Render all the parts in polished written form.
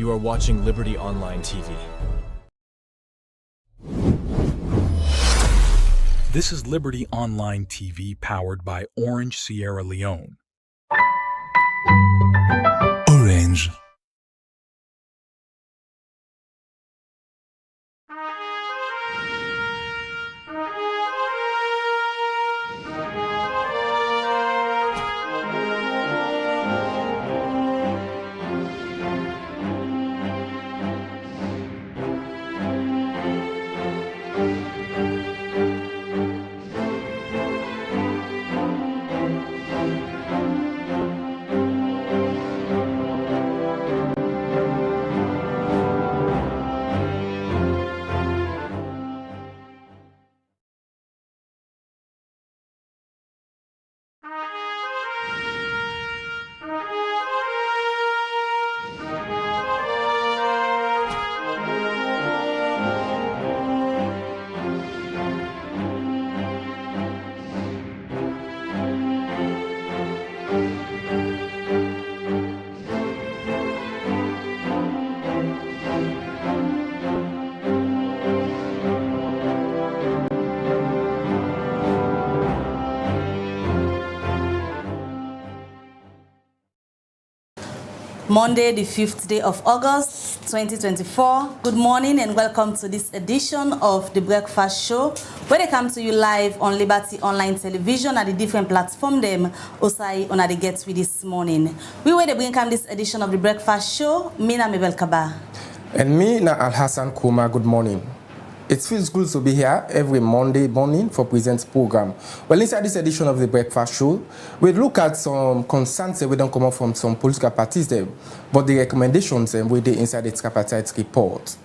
You are watching Liberty Online TV. This is Liberty Online TV powered by Orange Sierra Leone. Orange. Monday, the 5th day of August, 2024. Good morning and welcome to this edition of The Breakfast Show, where they come to you live on Liberty Online Television at the different platform them Osai on the get with this morning. We will bring come this edition of The Breakfast Show. Me na Mabel Kaba. And me na Al Hassan Kuma. Good morning. It feels good to be here every Monday morning for Present's program. Well, inside this edition of The Breakfast Show, we look at some concerns that we don't come up from some political parties there, but the recommendations we did inside the Tripartite Report.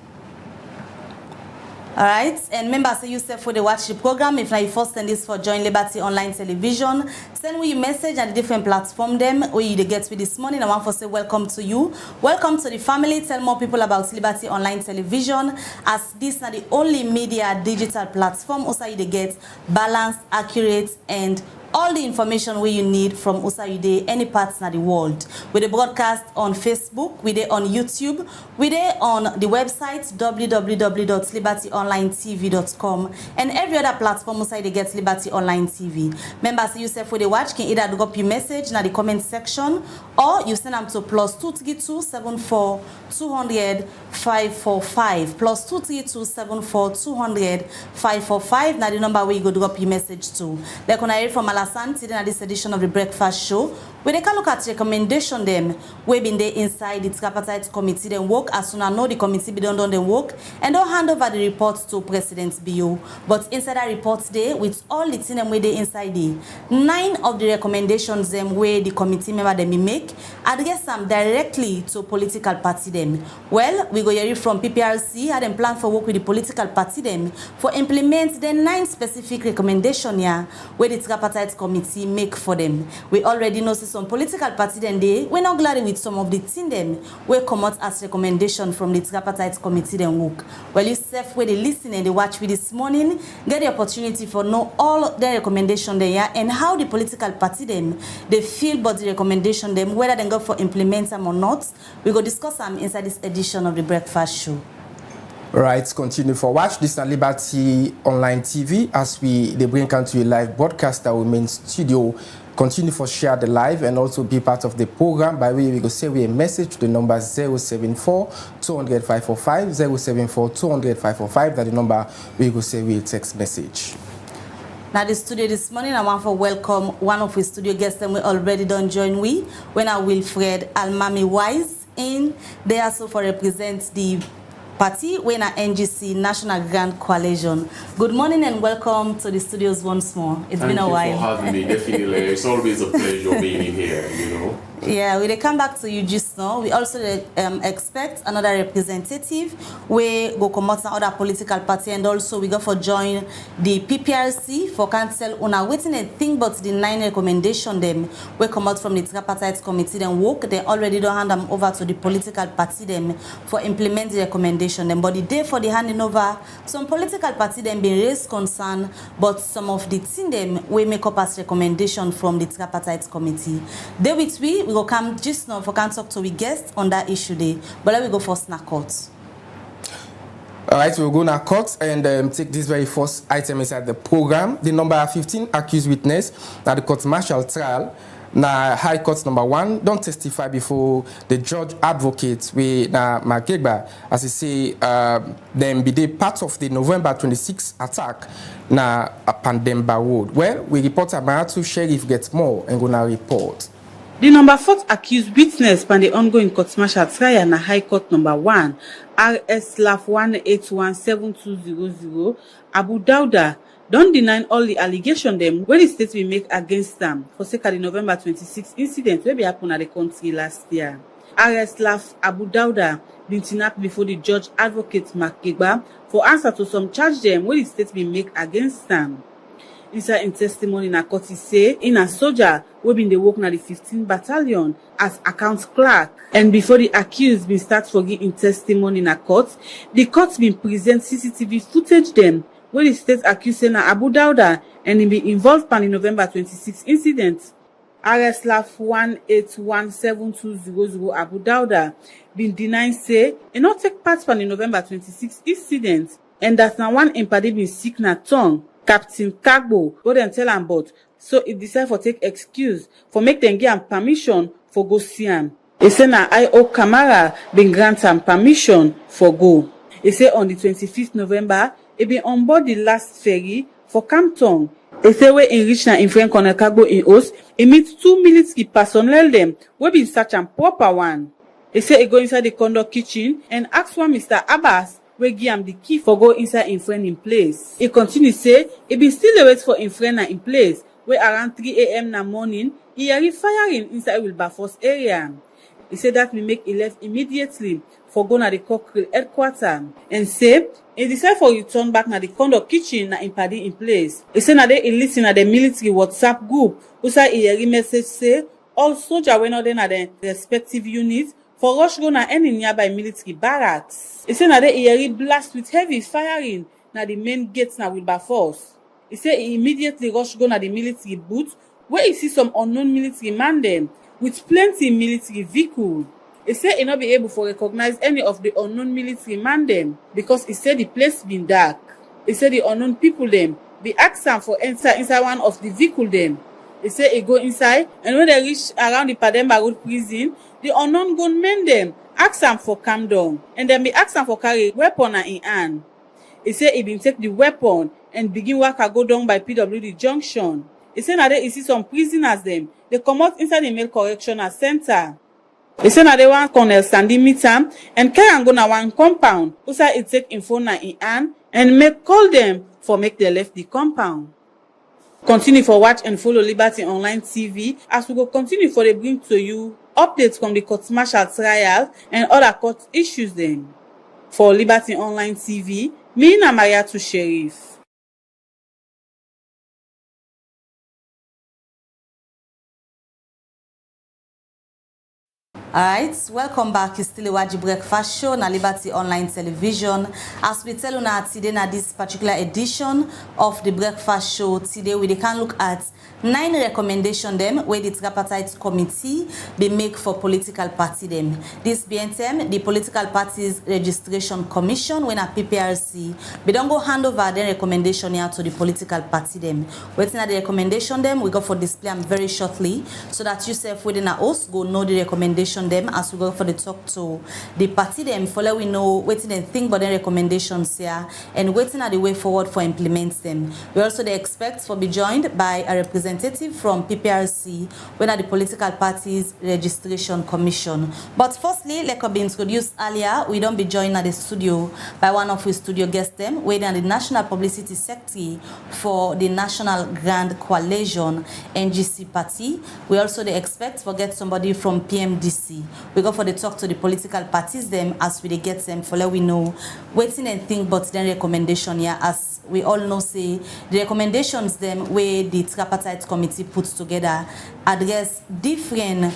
All right, and members, say yourself for the watch the program. If you first send this for Join Liberty Online Television, send me your message at the different platform them where you get with this morning. I want to say welcome to you. Welcome to the family. Tell more people about Liberty Online Television, as this is the only media digital platform also you get balanced, accurate, and all the information where you need from Usayude, any parts of the world. We dey broadcast on Facebook, we dey on YouTube, we dey on the website www.libertyonlinetv.com, and every other platform Usayude gets Liberty Online TV. Members, yourself for the watch can either drop your message in the comment section or you send them to +232 74 200 545 +232 74 200 545. Now the number where you go drop your message to. Like when I hear from today in this edition of The Breakfast Show, where they can look at recommendation them we been there inside the Tripartite Committee then work as soon as know the committee be done the work and don't hand over the report to President BO. But inside that report there, with all the things them where they inside there, 9 of the recommendations them where the committee member them make address them directly to political party them. Well, we go hear from PPRC had them plan for work with the political party them for implement the 9 specific recommendations here where the Tripartite Committee make for them. We already know some political party then we're not glad with some of the things them will come out as recommendation from the Tripartite Committee then work. Well, you self where they listen and they watch with this morning, get the opportunity for know all their recommendation there and how the political party them they feel about the recommendation them, whether they go for implement them or not. We go discuss them inside this edition of The Breakfast Show. Right, continue for watch this on Liberty Online TV as they bring on to a live broadcast that will main studio. Continue for share the live and also be part of the program by way we go send a message to the number 074 200 545 074 200 545. That the number we go send a text message. Now the studio this morning, I want to welcome one of the studio guests and we already done join we when I Wilfred Almami Wise in. They also for represent the party when a NGC National Grand Coalition. Good morning and welcome to the studios once more. It's been a while. Thank you for having me. Definitely, it's always a pleasure being in here. You know. Yeah, we come back to you just now. We also expect another representative. We go come out other political party and also we go for join the PPRC for council on a waiting and think about the 9 recommendation them we come out from the Tripartite Committee then work. They already don't hand them over to the political party them for implement the recommendation them. But the day for the handing over, some political party them been raised concern, but some of the thing them we make up as recommendation from the Tripartite Committee. They with we we go come just now for can talk to we guest on that issue day. But let we go first na court. All right, we'll go now court and take this very first item inside the program. The number 15 accused witness at the court-martial trial. Now, High Court number 1 don't testify before the judge advocate with Magegba, as he say, them be the part of the November 26 attack na Pandemba Road. Well, we report about to sheriff gets more and gonna report. The number 4th accused witness by the ongoing court-martial trial na High Court number 1, RS/1817200, Abu Dauda, don't deny all the allegations them when the state will make against them for sake of the November 26 incident where happened at the country last year. Abu Dauda been kidnapped before the judge advocate Magegba for answer to some charge them when the state will make against them. Inside in testimony na court he say in a soldier we been the work na the 15th battalion as account clerk, and before the accused been start for giving testimony na court, the court been present CCTV footage them where the state accused na Abu Dauda and he be involved in the November 26 incident. RS/1817200 Abu Dauda been denied say he not take part in the November 26 incident, and that na one empady been sick na tongue. Captain Kagbo go dem tell am but so he decide for take excuse for make them give am permission for go see am. He say na I.O. Kamara been grant am permission for go. He say on the 25th November he been on board the last ferry for Campton. He say wey he reach na in friend Colonel Kagbo in host, he meet 2 military personnel them wey been search am proper one. He say he go inside the conduct kitchen and ask one Mr. Abbas we give him the key for go inside in friend in place. He continue say he been still wait for in friend in place where around 3 a.m. na morning he hear firing inside Wilberforce area. He said that we make he left immediately for go na the Cockrell headquarters and say he decide for return back na the conduct kitchen na in party in place. He say na they he listen na the military WhatsApp group who say he hear message say all soldiers wey not there na the respective units for rush go na any nearby military barracks. He say na they hear blast with heavy firing na the main gates na Wilberforce. He say he immediately rush go na the military booth where he see some unknown military man them with plenty military vehicle. He say he not be able to recognize any of the unknown military man them because he said the place been dark. He said the unknown people them be ask am for enter inside one of the vehicle them. He say he go inside and when they reach around the Pandemba Road prison, the unknown gunmen them ask am for calm down and then be ask am for carry weapon in hand. He say he been take the weapon and begin work go down by PWD junction. He say na there he see some prisoners them. They come out inside the male correctional center. He say na they want Colonel Sandy meet am and carry am go na one compound. Who say he take in phone in hand and make call them for make they left the compound. Continue for watch and follow Liberty Online TV as we go continue for the bring to you updates from the court-martial trial and other court issues then. For Liberty Online TV, me na Maria to Sheriff. Alright, welcome back. It's still a Waji Breakfast Show na Liberty Online Television. As we tell you now today na this particular edition of the Breakfast Show, today we can look at 9 recommendations them where the Tripartite Committee they make for political party them. This being them, the Political Parties Registration Commission when a PPRC, we don't go hand over their recommendation here to the political party them. Waiting at the recommendation them, we go for display them very shortly so that yourself within a host go know the recommendation them as we go for the talk to the party them for let we know waiting and think about the recommendations here and waiting at the way forward for implement them. We also they expect for be joined by a representative from PPRC when at the Political Parties Registration Commission. But firstly, like I be introduced earlier, we don't be joined at the studio by one of our studio guests them waiting at the National Publicity Secretary for the National Grand Coalition NGC Party. We also they expect for get somebody from PMDC. We go for the talk to the political parties them as we get them for let we know waiting and think but then recommendation here as we all know say the recommendations them where the Tripartite Committee puts together address different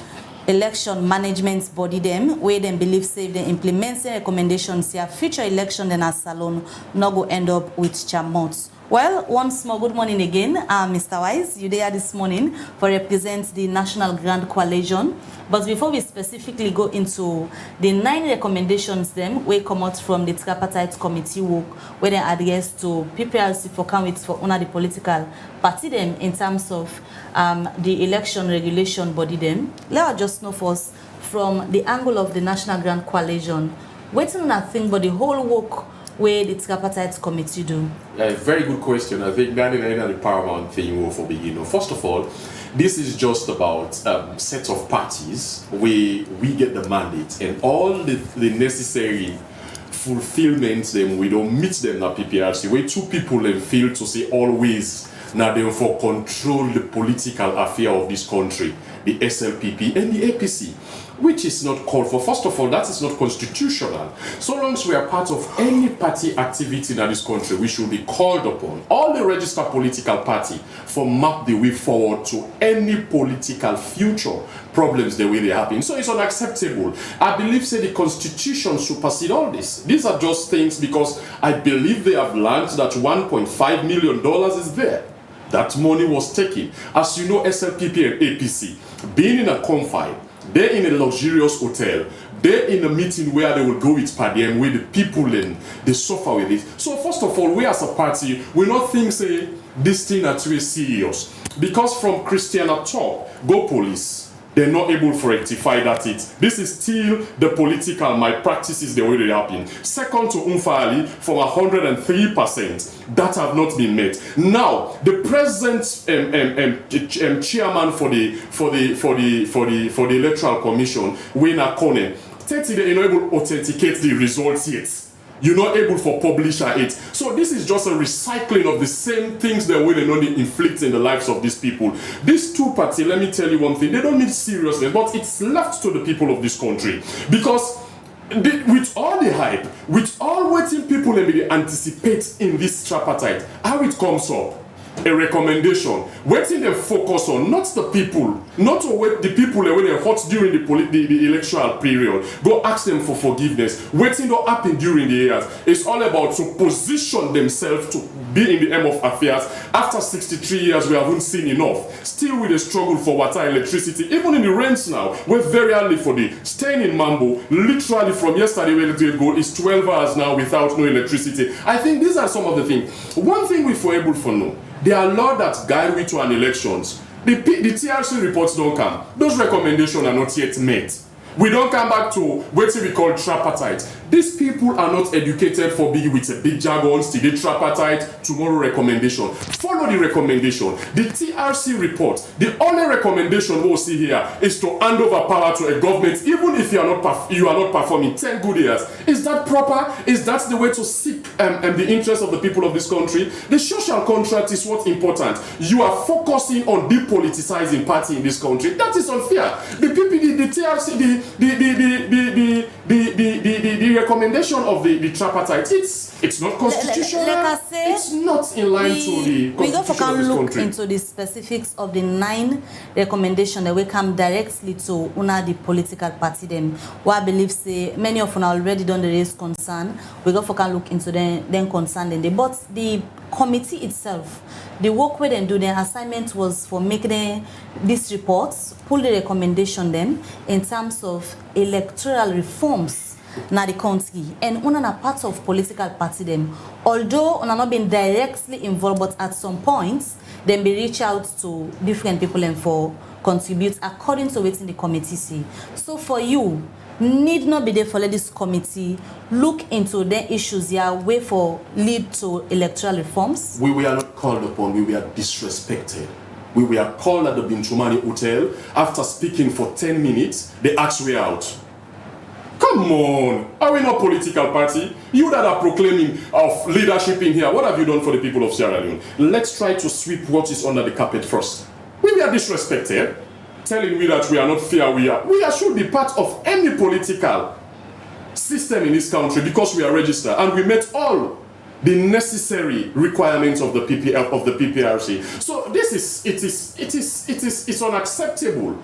election management body them where them believe say they implement the recommendations here future election then as salon not go end up with chamot. Well, once more, good morning again, Mr. Wise. You there this morning for represent the National Grand Coalition. But before we specifically go into the 9 recommendations, them we come out from the Tripartite Committee work, where they address to PPRC for come with for under the political party them in terms of the election regulation body them. Let us just know first from the angle of the National Grand Coalition, waiting on a thing but the whole work where the Tripartite Committee do? Yeah, very good question. I think that is the paramount thing for beginning. First of all, this is just about set of parties where we get the mandate and all the necessary fulfillments. Them we don't meet them na PPRC. Where 2 people them feel to say always now they for control the political affair of this country, the SLPP and the APC. Which is not called for. First of all, that is not constitutional. So long as we are part of any party activity in this country, we should be called upon, all the registered political party, for map the way forward to any political future problems the way they happen. So it's unacceptable. I believe, say, the constitution supersedes all this. These are just things because I believe they have learned that $1.5 million is there. That money was taken. As you know, SLPP and APC, being in a confine, they're in a luxurious hotel. They're in a meeting where they will go with per diem, where the people and they suffer with it. So first of all, we as a party, we not think say this thing are too serious. Because from Christiana Top, go police. They're not able to rectify that this is still the political malpractices the way they happen. Second to Umfali from 103% that have not been met. Now the present chairman for the Electoral Commission, Wayne Kone, 30 they are able to authenticate the results yet. You're not able to publish it. So this is just a recycling of the same things that will not inflict in the lives of these people. These 2 parties, let me tell you one thing, they don't need seriousness, but it's left to the people of this country. Because with all the hype, with all waiting people they anticipate in this tripartite, how it comes up, a recommendation, waiting them focus on, not the people, not to wait the people when they're hot during the electoral period. Go ask them for forgiveness. Waiting to happen during the years. It's all about to position themselves to be in the aim of affairs. After 63 years, we haven't seen enough. Still with a struggle for water, electricity, even in the rents now, we're very early for the staying in Mambo. Literally from yesterday where they go is 12 hours now without no electricity. I think these are some of the things. One thing we were able to know. There are laws that guide we to an elections. The TRC reports don't come. Those recommendations are not yet met. We don't come back to what we call tripartite. These people are not educated for big with a big jargons. Today tripartite, tomorrow recommendation. Follow the recommendation. The TRC report, the only recommendation we'll see here is to hand over power to a government, even if you are not performing 10 good years. Is that proper? Is that the way to seek the interest of the people of this country? The social contract is what's important. You are focusing on depoliticizing party in this country. That is unfair. The PPD, the TRC, the recommendation of the tripartite, it's not constitutional. Like I say, it's not in line to the constitution of this look country. into the specifics of the 9 recommendations that will come directly to the political party them. What I believe say many of them already done the raise concern. We go for can look into them concern them. But the committee itself, the work where they do their assignment was for making these reports, pull the recommendation then in terms of electoral reforms na the country, and una part of political party them. Although una not been directly involved, but at some points then be reach out to different people and for contribute according to what in the committee see. So for you, need not be there for let this committee look into the issues here way for lead to electoral reforms. We were not called upon, we were disrespected. We were called at the Bintumani Hotel. After speaking for 10 minutes, they asked we out. Come on, are we not political party? You that are proclaiming of leadership in here, what have you done for the people of Sierra Leone? Let's try to sweep what is under the carpet first. We were disrespected, telling me that we are not fair. We should be part of any political system in this country because we are registered and we met all the necessary requirements of the PPRC. So this is unacceptable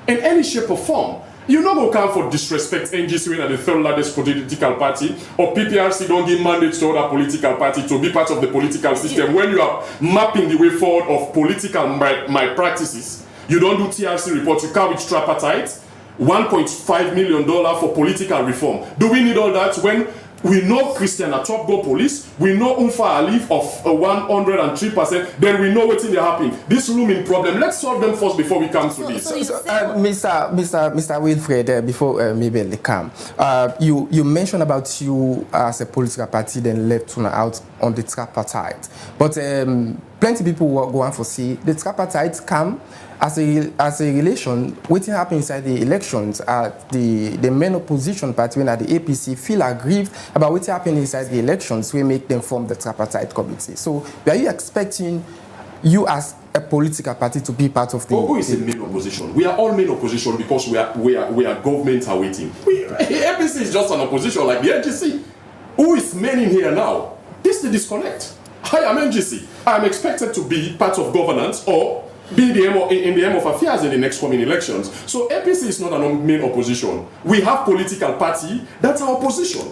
in any shape or form. You no go come for disrespect NGC when are the third largest political party, or PPRC don't give mandate to other political party to be part of the political system when you are mapping the way forward of political malpractices. You don't do TRC report, you come with tripartite, $1.5 million for political reform. Do we need all that when we know Christian at top go police, we know Unfa Alif of 103%, then we know what's in the happening. This looming problem, let's solve them first before we come to this. Mr. Wilfred, before maybe they come, you mentioned about you as a political party then left out on the tripartite, but plenty people will go on for see the tripartite come as a relation. What happened inside the elections? The main opposition party, when the APC, feel aggrieved about what happened inside the elections. We make them form the tripartite committee. So, are you expecting you as a political party to be part of the? Who is the main opposition? We are all main opposition because we are government awaiting. APC is just an opposition like the NGC. Who is main in here now? This is the disconnect. I am NGC. I am expected to be part of governance or be in the aim of affairs in the next coming elections. So APC is not a main opposition. We have political party that's our opposition.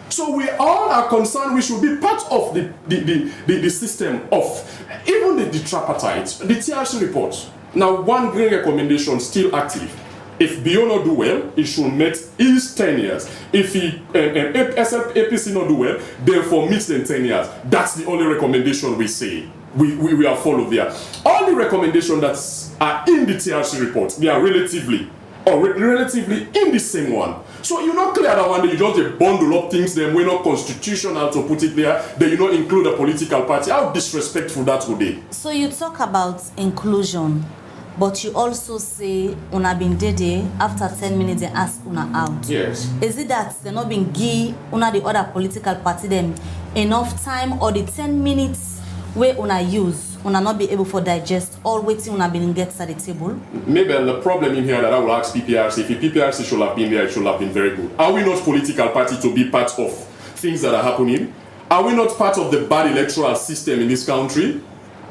So we all are concerned we should be part of the system of even the tripartite, the TRC report. Now one green recommendation still active. If BO not do well, it should meet his 10 years. If APC not do well, therefore meets them 10 years. That's the only recommendation we say. We are followed there. All the recommendations that are in the TRC report, they are relatively in the same one. So you're not clear that one day you just bundle up things, then we're not constitutional to put it there, then you not include a political party. How disrespectful that would be. So you talk about inclusion, but you also say una been dede after 10 minutes they ask una out. Yes. Is it that they're not being give una the other political party them enough time, or the 10 minutes where una use una not be able to digest all waiting una been gets at the table? Maybe the problem in here that I will ask PPRC, if the PPRC should have been there, it should have been very good. Are we not political party to be part of things that are happening? Are we not part of the bad electoral system in this country?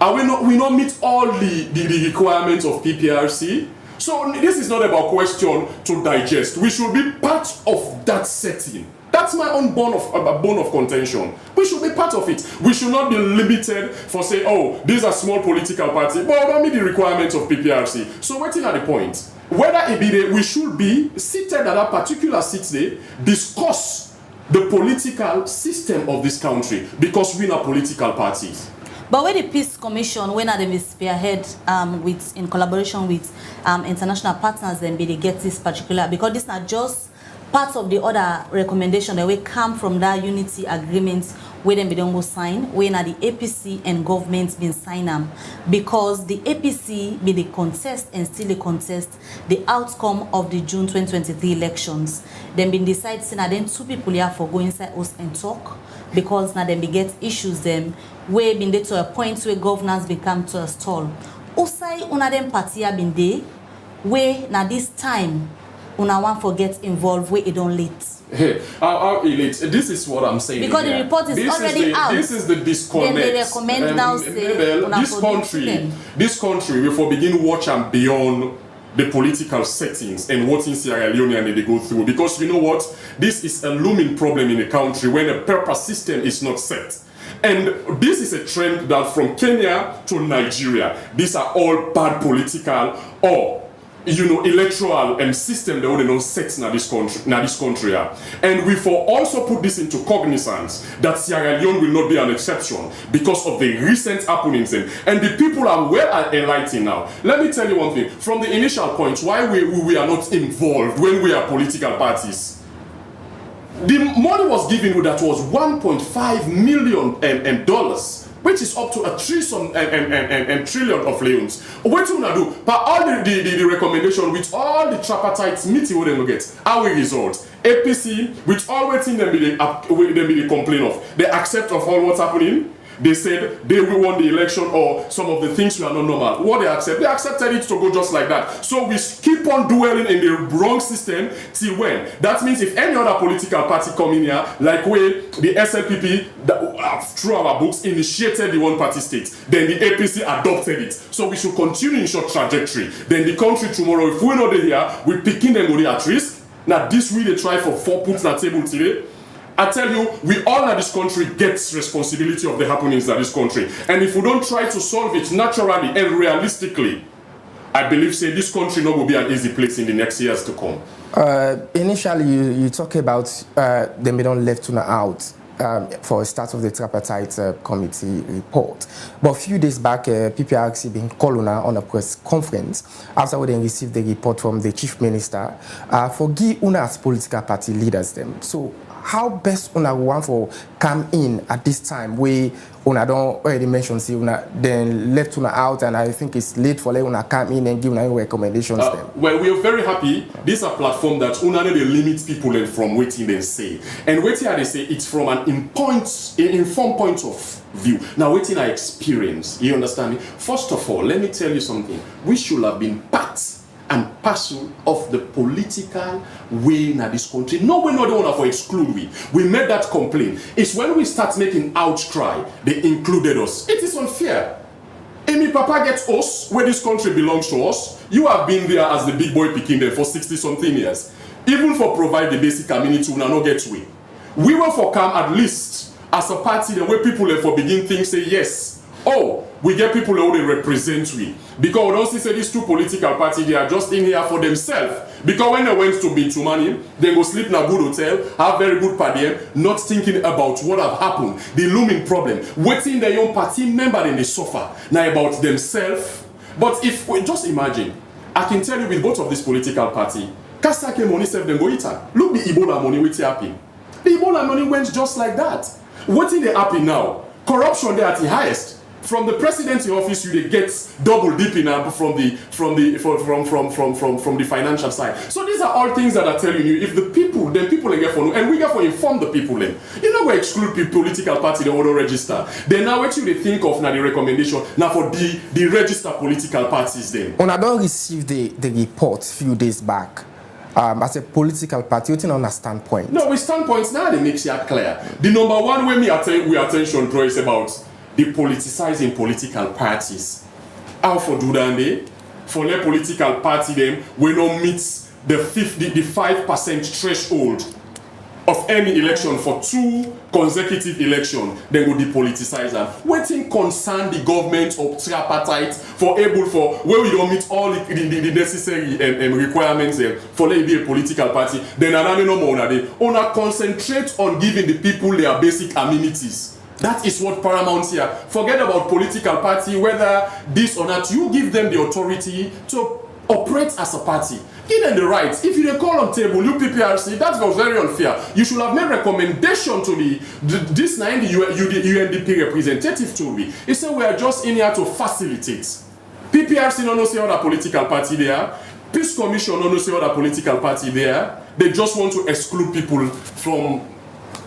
Are we not meet all the requirements of PPRC? So this is not about question to digest. We should be part of that setting. That's my own bone of contention. We should be part of it. We should not be limited for say, oh, these are small political parties, but don't meet the requirements of PPRC. So waiting at the point, whether it be there, we should be seated at a particular seat there, discuss the political system of this country, because we are political parties. But when the Peace Commission, when they spearhead in collaboration with international partners, then they get this particular, because this is not just part of the other recommendation that will come from that unity agreement where them don't go sign, when the APC and government been sign them, because the APC be the contest and still the contest the outcome of the June 2023 elections. Then been decided say now then two people here for go inside us and talk, because now then we get issues them where been there to a point where governance become to a stall. Usai una them party have been there where now this time una want to get involved where it don't late. Hey, how elite? This is what I'm saying. Because the report is already out. This is the disconnect. Then they recommend now say this country will for begin watch and beyond the political settings and what in Sierra Leone and they go through. Because you know what? This is a looming problem in the country when the purpose system is not set. And this is a trend that from Kenya to Nigeria, these are all bad political or electoral and system that we don't set in this country. And we for also put this into cognizance that Sierra Leone will not be an exception because of the recent happenings. And the people are well enlightened now. Let me tell you one thing. From the initial point, why we are not involved when we are political parties. The money was given that was $1.5 million dollars, which is up to a trillion of leons. What do we do? But all the recommendation with all the tripartite meeting we don't get, how we result? APC, which all waiting them be the complain of, they accept of all what's happening. They said they will won the election or some of the things were not normal. What they accepted it to go just like that. So we keep on dwelling in the wrong system till when? That means if any other political party come in here, like the SLPP that, through our books initiated the one-party state, then the APC adopted it. So we should continue in short trajectory. Then the country tomorrow, if we're not here, we picking them already at risk. Now this we they try for 4 points on the table today. I tell you, we all in this country gets responsibility of the happenings in this country. And if we don't try to solve it naturally and realistically, I believe, say, this country not will be an easy place in the next years to come. Initially, you talk about them being left to out for a start of the Tripartite Committee report. But a few days back, PPRC been called on a press conference after we then received the report from the Chief Minister for give una as political party leaders them. So how best una want for come in at this time where una don't already mention see una then left una out, and I think it's late for una come in and give una recommendations them. Well, we are very happy. This is a platform that una they limit people from waiting they say. And waiting they say it's from an informed point of view. Now waiting I experience. You understand me? First of all, let me tell you something. We should have been part and parcel of the political way in this country. No, we're not the one for exclude we. We made that complaint. It's when we start making outcry, they included us. It is unfair. Amy Papa gets us where this country belongs to us. You have been there as the big boy picking there for 60-something years. Even for provide the basic community, we not get we. We were for come at least as a party the way people for begin things say yes. Oh, we get people who they represent we. Because we don't see say these two political parties, they are just in here for themselves. Because when they went to Bintumani, they go sleep in a good hotel, have very good per diem, not thinking about what have happened, the looming problem, waiting their own party member in the sofa, now about themselves. But if we just imagine, I can tell you with both of these political parties, Kasake money self them go eat her. Look the Ebola money which happen. The Ebola money went just like that. What is happen now? Corruption there at the highest. From the presidency office, you get double dipping from the financial side. So these are all things that are telling you if the people, then people get for and we get for inform the people then. You know we exclude political party the auto register. Then now what you they think of now the recommendation now for the register political parties then. When I don't receive the report few days back. As a political party, what's on a standpoint? No, with standpoints now they make it clear. The number one way we attention draw is about the politicizing political parties. How for do that? For the political party them, we don't meet the 5% threshold of any election for 2 consecutive elections, then go depoliticize them. Waiting concern the government of tripartite for able for where we don't meet all the necessary requirements for let it be a political party. Then another no more they wanna concentrate on giving the people their basic amenities. That is what paramount here. Forget about political party, whether this or not. You give them the authority to operate as a party. Give them the rights. If you call on table, you PPRC, that was very unfair. You should have made recommendation to the UNDP representative to me. He said we are just in here to facilitate. PPRC no say other political party there. Peace Commission no say other political party there. They just want to exclude people from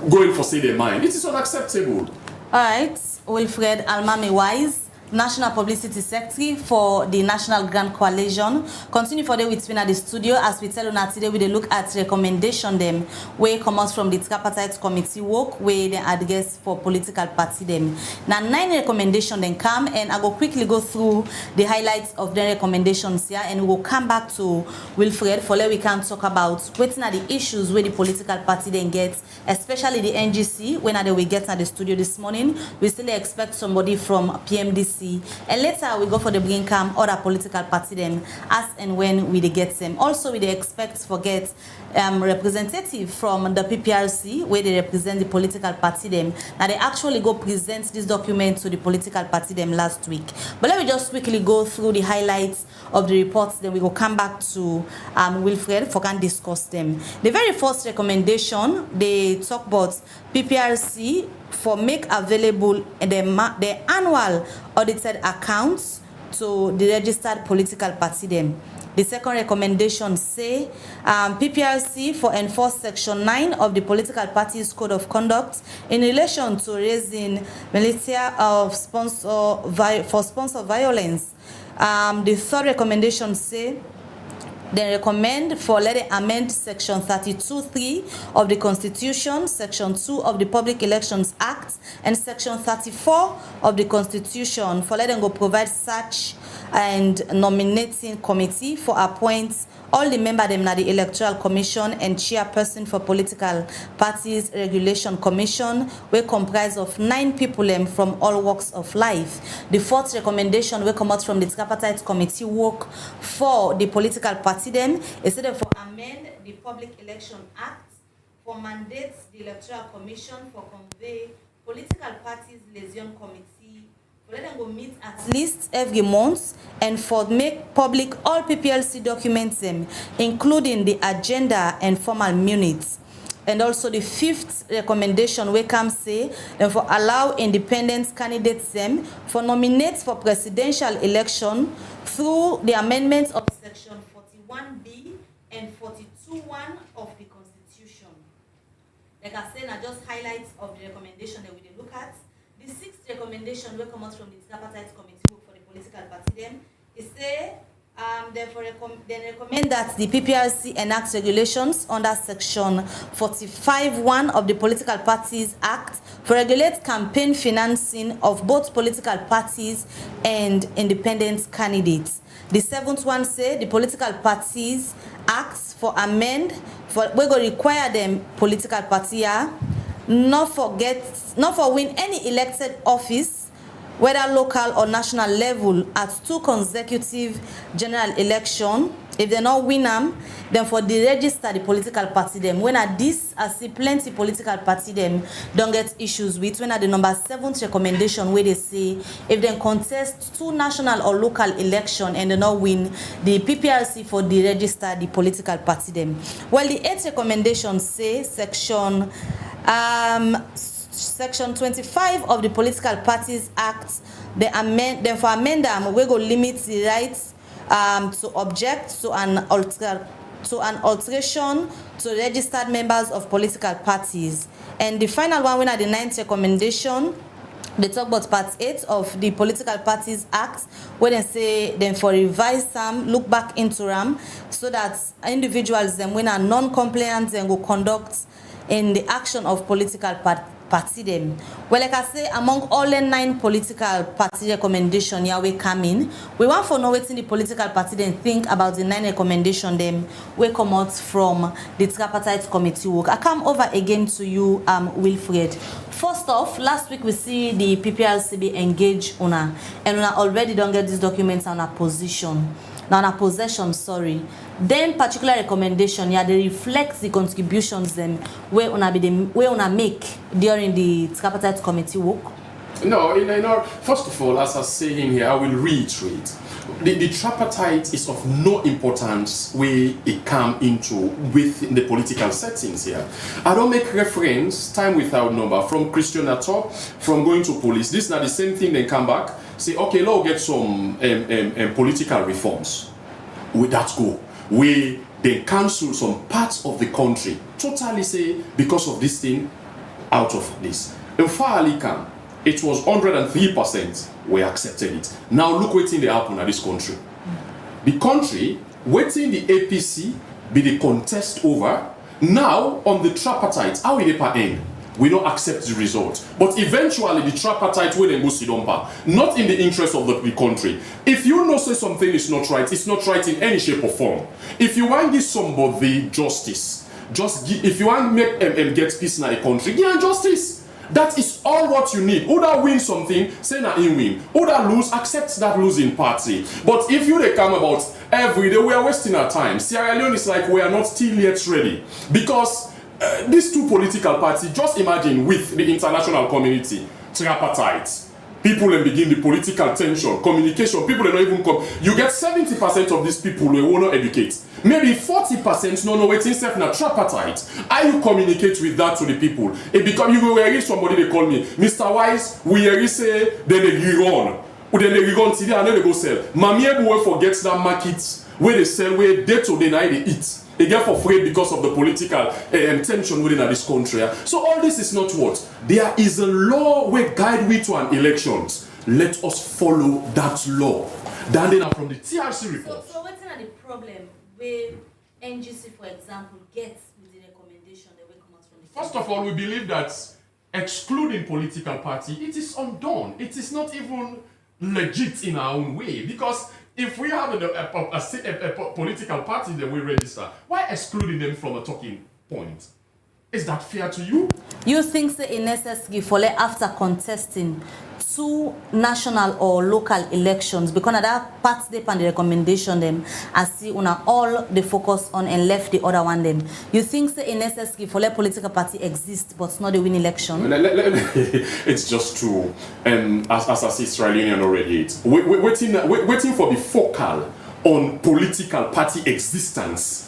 going for say their mind. It is unacceptable. All right, Wilfred Almami Wise, National Publicity Secretary for the National Grand Coalition. Continue for the with at the studio as we tell you today we look at recommendation them where comes from the Tripartite Committee work where they advocate for political party them. Now 9 recommendations then come and I will quickly go through the highlights of the recommendations here and we will come back to Wilfred for let we can talk about what are the issues where the political party then gets, especially the NGC when they will get at the studio this morning. We still expect somebody from PMDC. And later we go for the bring come other political party them as and when we get them. Also we expect forget representative from the PPRC where they represent the political party them. Now they actually go present this document to the political party them last week. But let me just quickly go through the highlights of the reports, then we will come back to Wilfred for can discuss them. The very first recommendation, they talk about PPRC for make available the annual audited accounts to the registered political party them. The second recommendation say PPRC for enforce Section 9 of the Political Parties Code of Conduct in relation to raising militia of sponsor violence. The third recommendation say they recommend for let it amend Section 32(3) of the Constitution, Section 2 of the Public Elections Act, and Section 34 of the Constitution for let them go provide search and nominating committee for appoint all the members them na the Electoral Commission and chairperson for Political Parties Regulation Commission, we comprise of 9 people from all walks of life. The fourth recommendation will come out from the Tripartite Committee work for the political party them is for amend the Public Election Act for mandate the Electoral Commission for convey political parties liaison committee for let them go meet at least every month and for make public all PPLC documents them, including the agenda and formal minutes. And also the fifth recommendation we can say and for allow independent candidates them for nominate for presidential election through the amendments of Section 41B and 42(1) of the Constitution. Like I said, I just highlights of the recommendation that we did look at. The sixth recommendation will come out from the Tripartite Committee for the political party them is say therefore they recommend that the PPRC enact regulations under Section 45(1) of the Political Parties Act for regulate campaign financing of both political parties and independent candidates. The seventh one say the Political Parties Act for amend for we go require them political party not for win any elected office whether local or national level at 2 consecutive general election. If they not win them, then for the register the political party them. When at this, I see plenty political party them don't get issues with. When at the number 7th recommendation where they say if they contest 2 national or local election and they not win, the PPRC for the register the political party them. Well, the 8th recommendation say Section 25 of the Political Parties Act, they amend them, we go limit the rights to object to an alteration to registered members of political parties. And the final one, when at the 9th recommendation, they talk about Part 8 of the Political Parties Act, where they say then for revise them, look back into them, so that individuals then when are non-compliant then go conduct in the action of political party them. Well, like I say, among all the 9 political party recommendation here we come in, we want to know what the political party then think about the 9 recommendation them we come out from the Tripartite Committee work. I come over again to you, Wilfred. First off, last week we see the PPRC be engaged and una already don't get these documents on a position. Now, on a possession, sorry. Then particular recommendation, yeah, they reflect the contributions them where una make during the Tripartite Committee work. No, first of all, as I was saying here, I will reiterate. The tripartite is of no importance where it come into within the political settings here. I don't make reference, time without number, from Christian Ato, from going to police. This is not the same thing, they come back, say, okay, let's get some political reforms. With that go, we then cancel some parts of the country, totally say, because of this thing, out of this. In Faali Khan, it was 103% we accepted it. Now look what's in the happen at this country. The country, waiting the APC be the contest over, now on the tripartite, how will it end? We don't accept the result. But eventually the tripartite will then go sit on par. Not in the interest of the country. If you know say something is not right, it's not right in any shape or form. If you want to give somebody justice, if you want to make get peace in a country, give them justice. That is all what you need. Who that win something, say na in win. Who that lose, accept that losing party. But if you they come about every day, we are wasting our time. Sierra Leone is like we are not still yet ready. Because these 2 political parties, just imagine with the international community, tripartite. People then begin the political tension, communication, people don't even come. You get 70% of these people who will not educate. Maybe 40% no know what's instead of tripartite. How you communicate with that to the people? It become you go hear somebody they call me, Mr. Wise, we hear say then they agree on. Then they agree on today and then they go sell. Mamie will forget that market where they sell where day to day night they eat. They get for free because of the political tension within this country. So all this is not what? There is a law where guide we to an elections. Let us follow that law. That then from the TRC report. So what's the problem where NGC, for example, gets with the recommendation that will come out from the First of all, we believe that excluding political party, it is undone. It is not even legit in our own way. Because if we have a political party that we register, why excluding them from a talking point? Is that fair to you? You think the necessary for after contesting 2 national or local elections, because that part they and the recommendation them as see una all the focus on and left the other one them. You think the necessary for political party exist but not the win election? It's just true. As I see Israeli Union already, waiting for the focal on political party existence.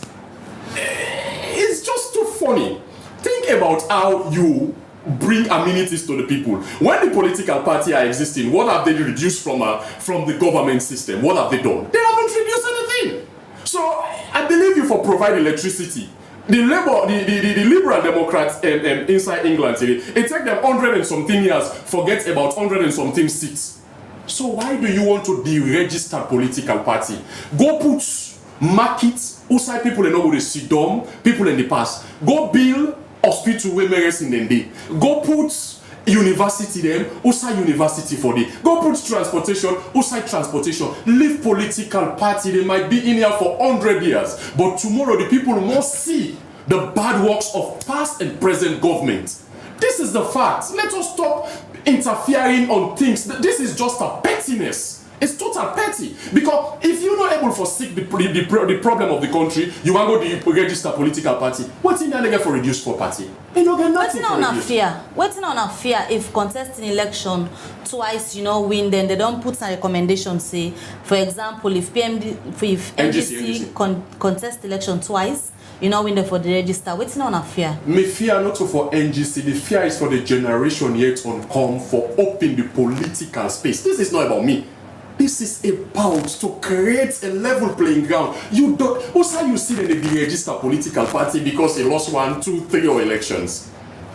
It's just too funny. Think about how you bring amenities to the people. When the political party are existing, what have they reduced from the government system? What have they done? They haven't reduced anything. So I believe you for provide electricity. The Liberal Democrats inside England, it take them 100 and something years, forget about 100 and something seats. So why do you want to deregister political party? Go put markets outside people and know the Sidom, people in the past. Go build hospital where medicine in day. Go put university them, outside university for day. Go put transportation, outside transportation. Leave political party, they might be in here for 100 years. But tomorrow the people must see the bad works of past and present government. This is the fact. Let us stop interfering on things. This is just a pettiness. It's total petty. Because if you're not able to foresee the problem of the country, you want to go to register political party. What's in there for reduced for party? You don't get nothing for reduced. What's on a fear if contesting election twice, win, then they don't put some recommendations, say, for example, if NGC contest election twice, win them for the register. What's on a fear? Me fear not for NGC. The fear is for the generation yet on come for open the political space. This is not about me. This is about to create a level playing ground. You don't. Also, you see that they register political party because they lost 1, 2, 3 elections.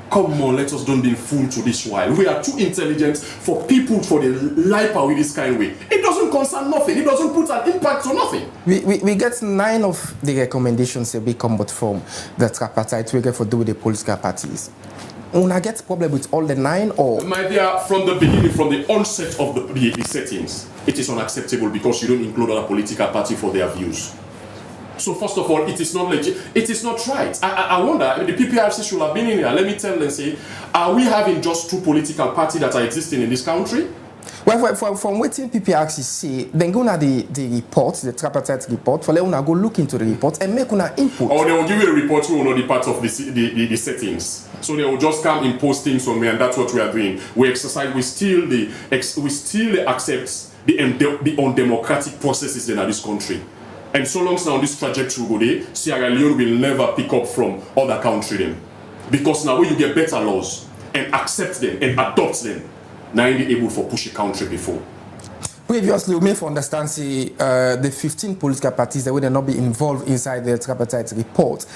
Come on, let us don't be fooled to this while. We are too intelligent for people for the life with this kind of way. It doesn't concern nothing. It doesn't put an impact on nothing. We get 9 of the recommendations that we come from the tripartite we get for do with the political parties. Una get problem with all the 9 or? My dear, from the beginning, from the onset of the settings, it is unacceptable because you don't include other political party for their views. So first of all, it is not legit. It is not right. I wonder, the PPRC should have been in here. Let me tell them, say, are we having just 2 political parties that are existing in this country? Well, from waiting PPRC say, then go na the report, the tripartite report, for let una go look into the report and make una input. Or they will give you a report who will not be part of the settings. So they will just come impose things on me, and that's what we are doing. We exercise, we still accept the undemocratic processes in this country. And so long as now this trajectory go there, Sierra Leone will never pick up from other countries then. Because now when you get better laws and accept them and adopt them, now you're able for push a country before. Previously, we may understand say, the 15 political parties that will not be involved inside the tripartite report.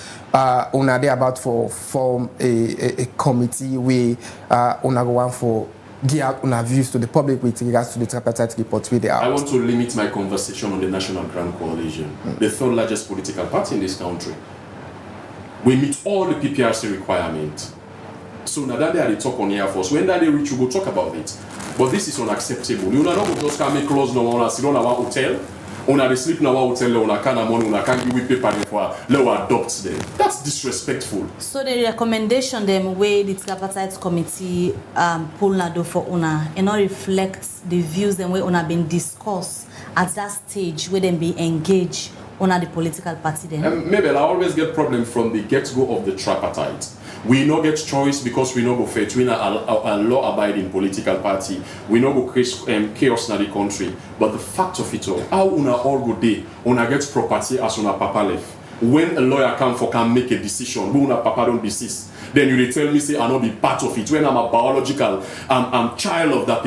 Una they about for form a committee where una go on for give out una views to the public with regards to the tripartite report where they are. I want to limit my conversation on the National Grand Coalition, the 3rd largest political party in this country. We meet all the PPRC requirements. So now that they are the talk on Air Force, when that they reach, you go talk about it. But this is unacceptable. You know, just come make close no one sit on our hotel. Una they sleep in our hotel, una can money, una can give paper for lower adopt them. That's disrespectful. So the recommendation them way the tripartite committee pull na do for una and not reflect the views them way una been discussed at that stage where them be engaged on the political party then. Maybe I always get problem from the get-go of the tripartite. We no get choice because we no go fair. We a law-abiding political party. We no go create chaos in the country. But the fact of it all, how una all go day, una get property as una papa left. When a lawyer can make a decision, when una papa don't desist, then you tell me say I not be part of it. When I'm a biological, I'm child of that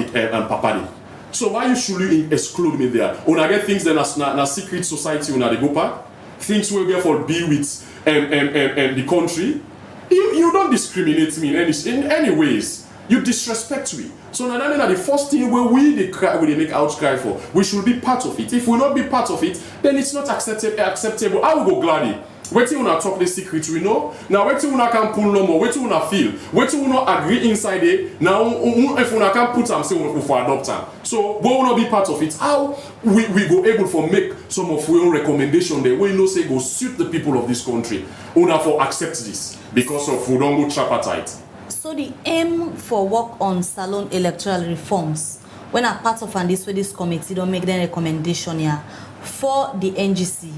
papa. So why should you exclude me there? When I get things then as na secret society when I go back, things will get for be with the country. You don't discriminate me in any ways. You disrespect me. So now the first thing where we make outcry for, we should be part of it. If we not be part of it, then it's not acceptable. I will go gladly. Wait till we talk the secret we know. Now wait till we can pull no more. Wait till we feel. Wait till we agree inside it. Now if we can put them say we for adopt them. So we will not be part of it. How we go able for make some of our own recommendation there. We know say go suit the people of this country. We for accept this because of we don't go tripartite. So the aim for work on salon electoral reforms, when a part of this committee don't make the recommendation here for the NGC,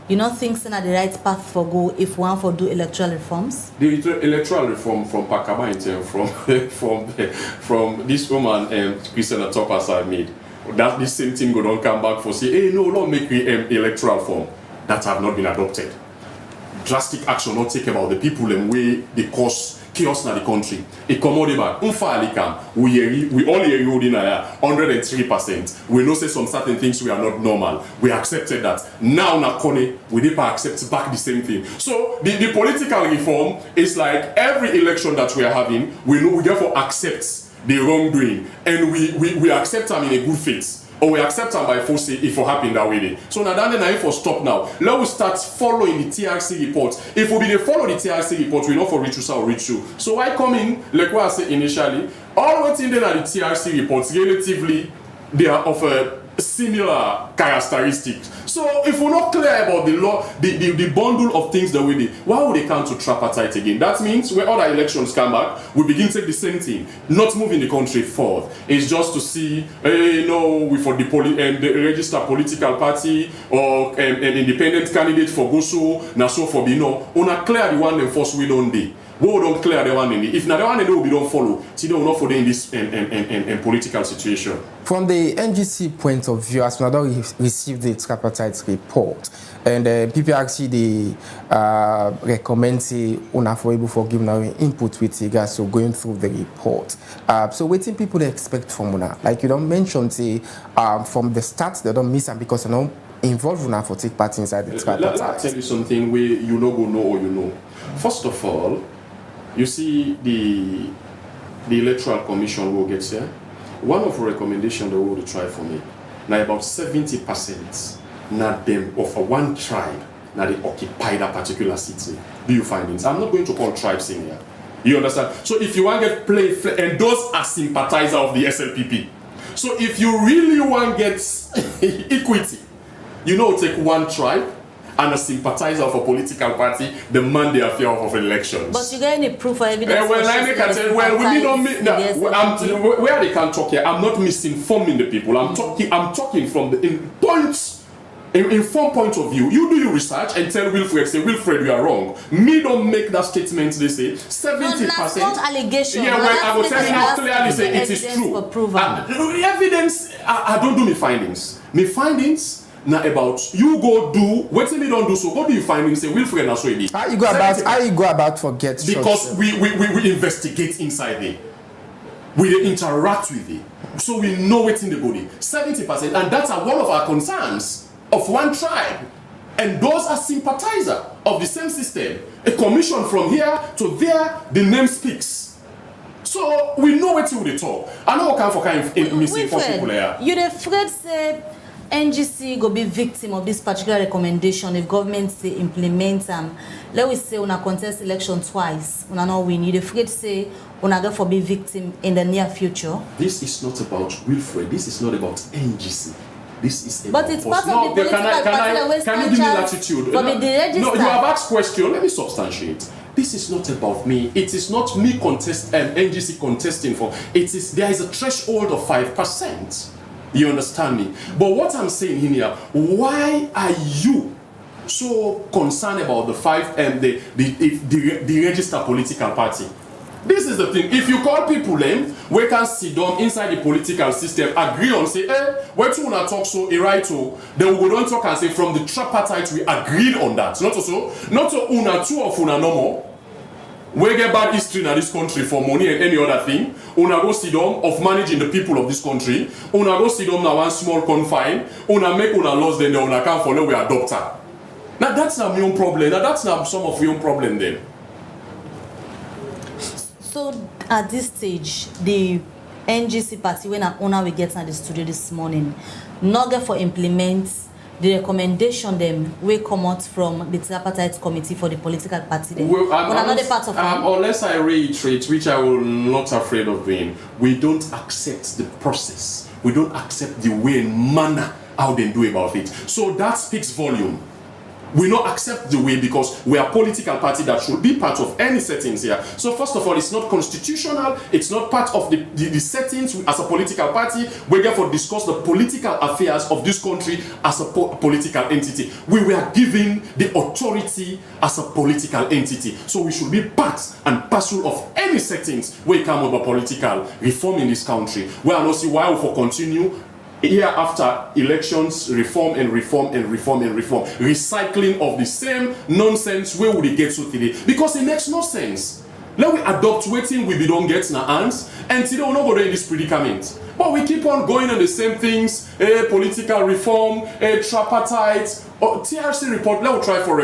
you don't think it's not the right path for go if one for do electoral reforms? The electoral reform from Pakaba from this woman Christian Topas I made. That the same thing go don't come back for say, hey no, don't make me electoral form that have not been adopted. Drastic action not take about the people and way they cause chaos in the country. It come out back. We all hear you in 103%. We know say some certain things we are not normal. We accepted that. Now na Kone, we need to accept back the same thing. So the political reform is like every election that we are having, we know we therefore accept the wrongdoing and we accept them in a good faith. Or we accept them by force if we're happy in that way. So now then if we stop now, let us start following the TRC report. If we be to follow the TRC report, we know for reach or reach you. So why come in, like what I said initially, all what's in there are the TRC reports, relatively, they are of a similar characteristics. So if we're not clear about the law, the bundle of things that we need, why would they come to tripartite again? That means when other elections come back, we begin to take the same thing, not moving the country forward. It's just to see, we for the registered political party or an independent candidate for Goso, Naso for Bino, on a clear the one and force we don't do. We don't clear the one in the. If not the one in the, we don't follow. So don't not follow in this political situation. From the NGC point of view, as we have received the Tripartite Report, and PPRC they recommend say una for able for giving our input with regards so going through the report. So what do people expect from una? Like you don't mention say from the start they don't miss them because they don't involve una for take part inside the Tripartite. Let me tell you something where you know go know or you know. First of all, you see the Electoral Commission will get here. One of the recommendations they will try for me. Now about 70% now them of one tribe now they occupy that particular city. Do you find it? I'm not going to call tribes in here. You understand? So if you want to get play and those are sympathizers of the SLPP. So if you really want to get equity, you know, take one tribe and a sympathizer of a political party demand the affair of elections. But you got any proof or evidence? We don't where they can talk here. I'm not misinforming the people. I'm talking from the informed point of view. You do your research and tell Wilfred, say Wilfred, you are wrong. Me don't make that statement. They say 70%. No, that's not allegation. Yeah, well, I will tell you now clearly say it is true. Evidence. I don't do my findings. My findings. Now about you go do what me don't do so what do you find him say Wilfred and so it how you go about forget because we investigate inside there, we interact with it, so we know what's in the body 70%, and that's one of our concerns of one tribe, and those are sympathizers of the same system. A commission from here to there, the name speaks. So we know what they talk. I know what kind of misinform people here. You're afraid say NGC go be victim of this particular recommendation if government say implement let we say una contest election twice, una not win. You afraid say una go for be victim in the near future? This is not about Wilfred. This is not about NGC. This is about but it's part of the political party. Can you give me latitude? No, you have asked question. Let me substantiate. This is not about me. It is not me NGC contesting for. There is a threshold of 5%. You understand me? But what I'm saying here, why are you so concerned about the registered political party? This is the thing. If you call people we can sit down inside the political system, agree on say, where two una talk so right to, then we don't talk and say from the tripartite we agreed on that. Not so una two of una no more. we get bad history in this country for money and any other thing. Una go sit down of managing the people of this country. Una go sit down now one small confine. Una make una laws then una can't follow we adopt her. Now that's not my own problem. Now that's not some of your own problem then. So at this stage, the NGC party when an owner we get in the studio this morning, not get for implement the recommendation them will come out from the tripartite committee for the political party. Well, another part of unless I reiterate, which I will not afraid of doing, we don't accept the process. We don't accept the way and manner how they do about it. So that speaks volume. We not accept the way because we are a political party that should be part of any settings here. So first of all, it's not constitutional. It's not part of the settings as a political party. We therefore discuss the political affairs of this country as a political entity. We were given the authority as a political entity. So we should be part and parcel of any settings where come over political reform in this country. We are not see why we for continue year after elections, reform and reform and reform and reform. Recycling of the same nonsense where would it get to today? Because it makes no sense. Let we adopt waiting we don't get in our hands and today we're not going in this predicament. But we keep on going on the same things, political reform, tripartite, TRC report, let me try for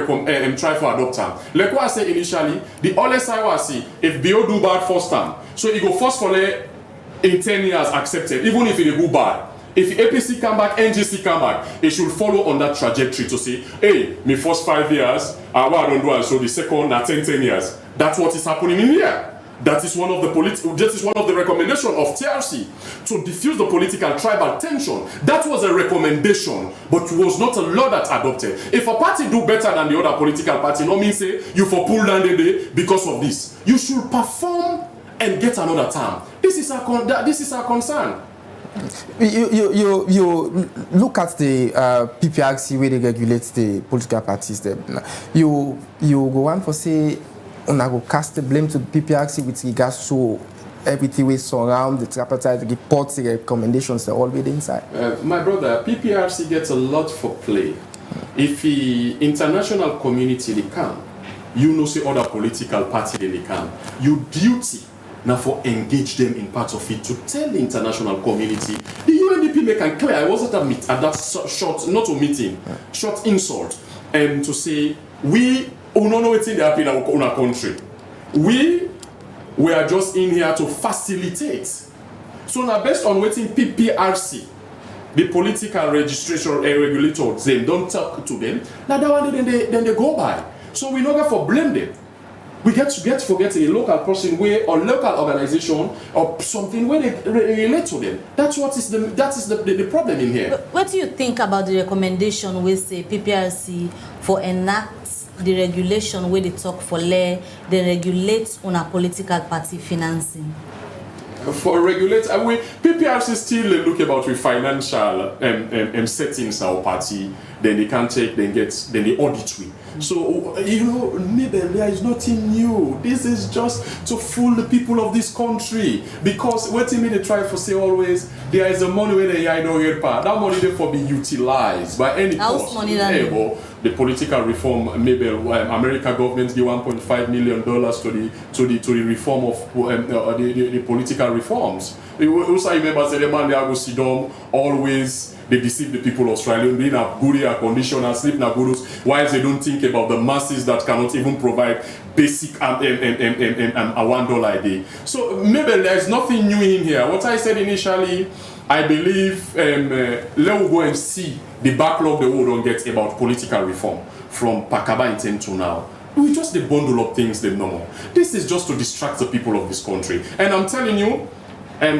adopt them. Like what I said initially, the honest I was see, if BO do bad first time, so it go first for in 10 years accepted, even if it go bad. If APC come back, NGC come back, it should follow on that trajectory to say, hey, me first 5 years, what I don't do, and so the second, 10 years. That's what is happening in here. That is one of the recommendations of TRC to diffuse the political tribal tension. That was a recommendation, but it was not a law that adopted. If a party do better than the other political party, no mean say you for pull down the day because of this. You should perform and get another term. This is our concern. You look at the PPRC where they regulate the political parties. You go on for say, I go cast the blame to the PPRC with regards to everything we surround the tripartite reports, the recommendations, they're already inside. My brother, PPRC gets a lot for play. If the international community they come, you know say other political party they come. Your duty now for engage them in part of it to tell the international community. The UNDP make it clear. I wasn't at that short, not a meeting, short insult, and to say we don't know what's in the happen in our country. We are just in here to facilitate. So now based on waiting PPRC, the political registration regulator, them don't talk to them. Now that one then they go by. So we not going for blame them. We get to forget a local person where or local organization or something where they relate to them. That's the problem in here. What do you think about the recommendation with say PPRC for enact the regulation where they talk for they regulate on a political party financing? For regulate, PPRC still look about with financial settings our party. Then they can take, then they audit we. So maybe there is nothing new. This is just to fool the people of this country. Because what they try to say always, there is a money where they don't get part. That money therefore be utilized by any cost. The political reform, maybe American government give $1.5 million to the reform of the political reforms. Also remember say the man they go sit down always. They deceive the people of Australia, being a good air condition and sleep na good, while they don't think about the masses that cannot even provide basic $1 a day. So maybe there's nothing new in here. What I said initially, I believe let us go and see the backlog the world don't get about political reform from Pakaba intent to now. We just the bundle of things they know. This is just to distract the people of this country. And I'm telling you,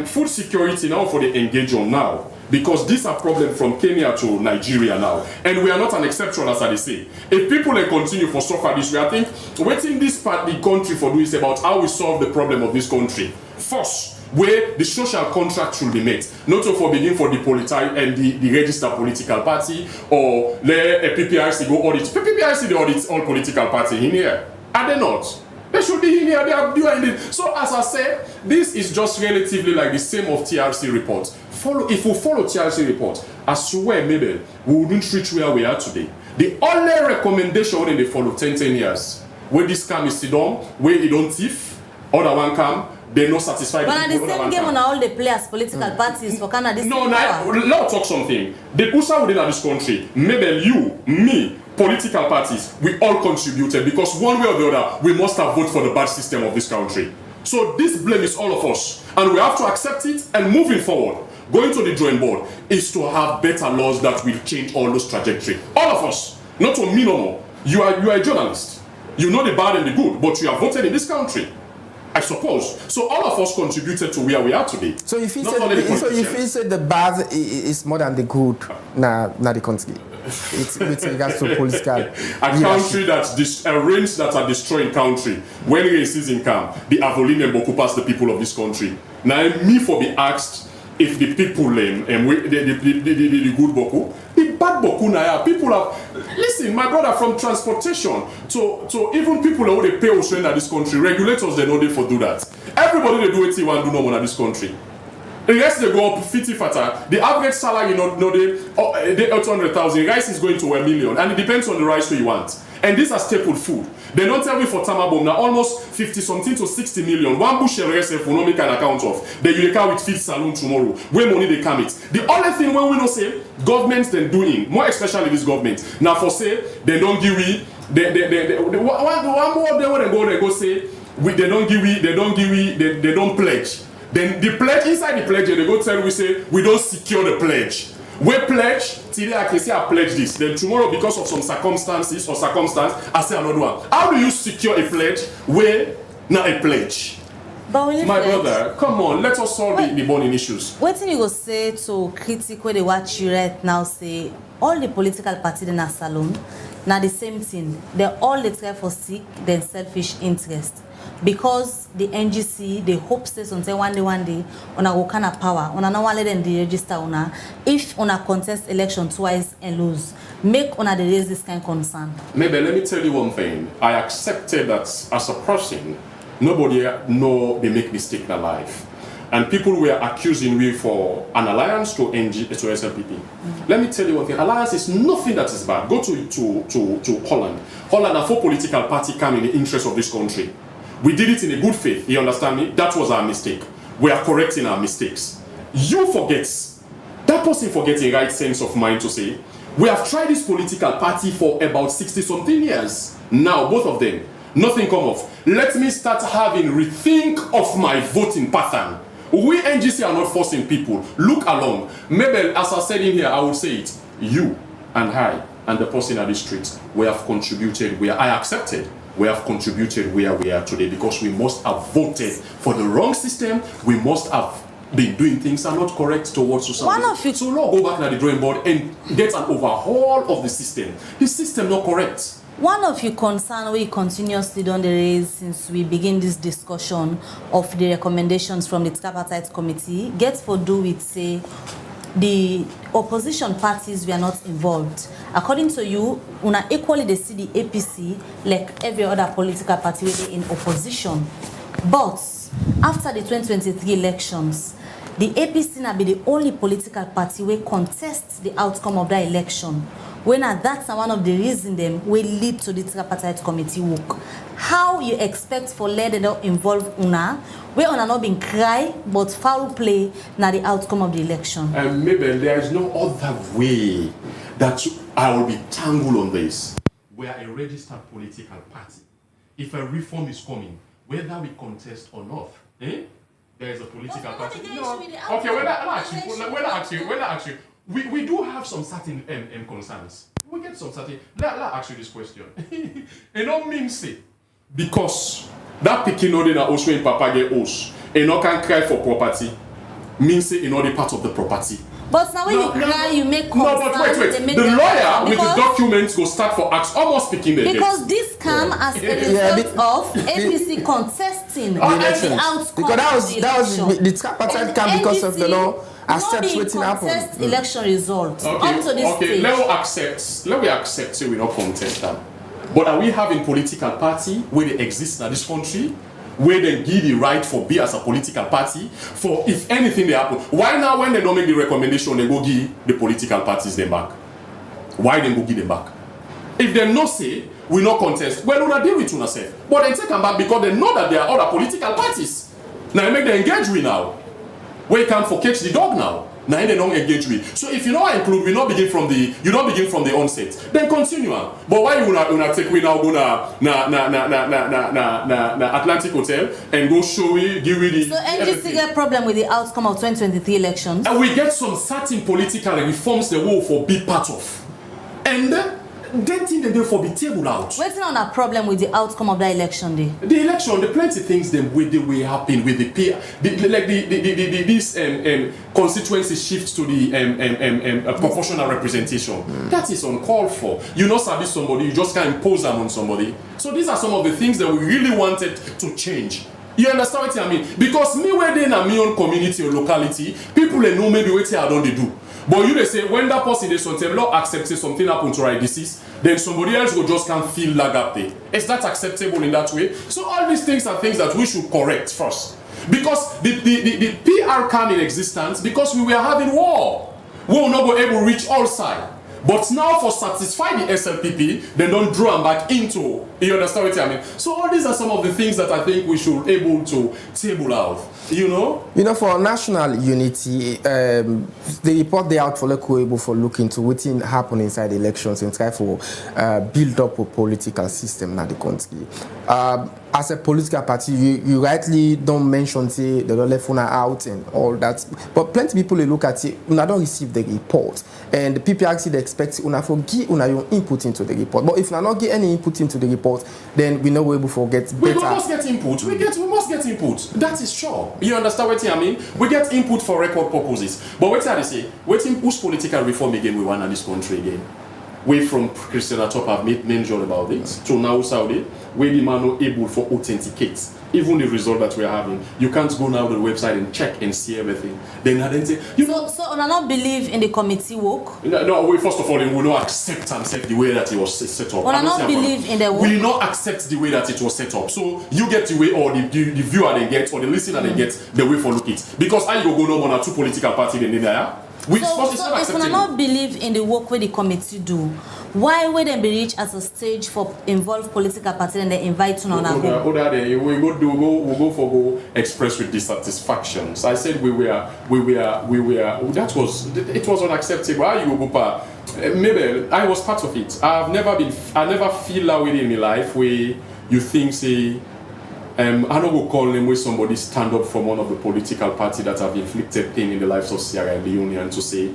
food security now for the engage on now. Because these are problems from Kenya to Nigeria now. And we are not an exception, as I say. If people continue for suffer this way, I think waiting this part the country for doing is about how we solve the problem of this country. First, where the social contract should be made. Not to forbidden for the the registered political party or let a PPRC go audit. PPRC they audit all political party in here. Are they not? They should be in here, they are doing it. So as I said, this is just relatively like the same of TRC report. If we follow TRC report, I swear maybe we wouldn't reach where we are today. The only recommendation when they follow 10 years, where this scam is sit down, where you don't thief, other one come, they're not satisfied. But at the same game on all the players, political parties for Canada. No, let's talk something. The USA within this country, maybe you, me, political parties, we all contributed because one way or the other, we must have voted for the bad system of this country. So this blame is all of us, and we have to accept it. And moving forward, going to the drawing board is to have better laws that will change all those trajectory. All of us, not to me no more. You are a journalist. You know the bad and the good, but you have voted in this country, I suppose. So all of us contributed to where we are today. So if you say the bad is more than the good, the country. It's with regards to political. A country that rains that are destroying country. When rain season come, the Avoline and Boku pass the people of this country. Now me for be asked if the people the good Boku, the bad Boku now people have. Listen, my brother, from transportation to even people who they pay also in this country, regulators they know they for do that. Everybody they do it want to do no more in this country. The rest they go up 50 fata. The average salary, they 800,000. Rice is going to 1 million, and it depends on the rice you want. And these are staple food. They don't tell me for Tamabom now almost 50 something to 60 million. One bushel rice will not make an account of. Then you can with feed saloon tomorrow. Where money they come it. The only thing when we know say governments then doing more, especially this government. Now for say they don't give we one more they go say they don't give we they don't pledge. Then the pledge, inside the pledge, they go tell we say, we don't secure the pledge. We pledge, today I can say I pledge this. Then tomorrow, because of some circumstance, I say another one. How do you secure a pledge where not a pledge? But my brother, come on, let us solve the burning issues. What thing you go say to critic where they watch you right now say, all the political parties in a salon, now the same thing. They all they try for seek their selfish interest. Because the NGC, they hope states until one day, on a kind of power, on a no one let them register on if on a contest election twice and lose, make on a raise this kind of concern. Maybe let me tell you one thing. I accepted that as a person, nobody know they make mistake in their life. And people were accusing me for an alliance to SLPP. Let me tell you one thing. Alliance is nothing that is bad. Go to Holland. Holland, a 4 political party come in the interest of this country. We did it in a good faith. You understand me? That was our mistake. We are correcting our mistakes. You forget. That person forgets a right sense of mind to say, we have tried this political party for about 60-something years. Now, both of them, nothing come off. Let me start having rethink of my voting pattern. We NGC are not forcing people. Look along. Maybe, as I said in here, I would say it. You and I and the person at the street, we have contributed where I accepted. We have contributed where we are today because we must have voted for the wrong system. We must have been doing things are not correct towards society. So now go back to the drawing board and get an overhaul of the system. The system not correct. One of your concerns we continuously don't raise since we begin this discussion of the recommendations from the Tripartite Committee gets for do with say the opposition parties were not involved. According to you, una equally they see the APC like every other political party in opposition. But after the 2023 elections, the APC now be the only political party where contest the outcome of that election. When that's one of the reasons them will lead to the Tripartite Committee work. How you expect for let them involve una, where una not been cry but foul play na the outcome of the election? And maybe there is no other way that I will be tangled on this. We are a registered political party. If a reform is coming, whether we contest or not, there is a political party. No. Okay, actually, we do have some certain concerns. We get some certain. Let ask you this question. You know, means say because that picking order also in Papa get house, and no can cry for property. Means say in all the part of the property. But now when you cry, you make concern. No, but wait. The lawyer with the documents go start for acts, almost speaking the because this come as a result of APC contesting the outcome. Because that was the Tripartite come because of the law. Accept what's happened. Election results. Up to this stage. Let we accept. Say we not contest that. But are we having political party where they exist in this country, where they give the right for be as a political party for if anything they happen? Why now when they don't make the recommendation they go give the political parties them back? Why they go give them back? If they no say, we no contest, well, we'll deal with una self. But they take them back because they know that there are other political parties. Now, they make them engage with now. We can't catch the dog now. Now they don't engage with. So if you don't include, you don't begin from the onset. Then continue. But why you wanna take we now go na Atlantic Hotel and go show you, give you the. So NGC get problem with the outcome of 2023 elections. And we get some certain political reforms the will for be part of. And that thing they do for be table out. What's on a problem with the outcome of that election day? The election, the plenty things them way happen with the this constituency shift to the proportional representation. That is uncalled for. You know, service somebody, you just can't impose them on somebody. So these are some of the things that we really wanted to change. You understand what I mean? Because me where they in my own community or locality, people they know maybe what I don't do. But you they say when that person is something not accepting something happen to our disease, then somebody else will just can't feel like up there. Is that acceptable in that way? So all these things are things that we should correct first. Because the PR came in existence because we were having war. We will not be able to reach all sides. But now for satisfy the SLPP, they don't draw them back into. You understand what I mean? So all these are some of the things that I think we should able to table out. You know, for national unity, the report they out for able for looking to what happen inside the elections and try for build up a political system in the country. As a political party, you rightly don't mention say they don't left una out and all that, but plenty of people they look at it, una don't receive the report, and the PPRC they expect una for give una your input into the report. But if una not get any input into the report, then we know we will forget better. We must get input. We must get input. That is sure. You understand what I mean? We get input for record purposes. But what I say, who's political reform again we want in this country again? We from Christiana Top have made mention about it to now Saudi, where the man not able for authenticate even the result that we are having. You can't go now to the website and check and see everything. Then say, so I not believe in the committee work. No, we first of all we will not accept the way that it was set up. I not believe in the work. We will not accept the way that it was set up. So you get the way, or the viewer they get, or the listener they get the way for look it. Because I go no more two political parties in there. So if I not believe in the work where the committee do, why would they be reached as a stage for involved political party and they invite you on a home? We go for express with dissatisfactions. I said it was unacceptable. How you go maybe I was part of it. I never feel that way in my life where you think say I don't go call them where somebody stand up from one of the political parties that have inflicted pain in the lives of Sierra Leone and to say,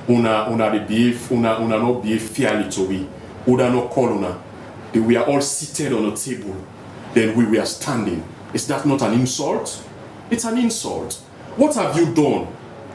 una not behave fairly to we, una not call una. We are all seated on a table, then we are standing. Is that not an insult? It's an insult. What have you done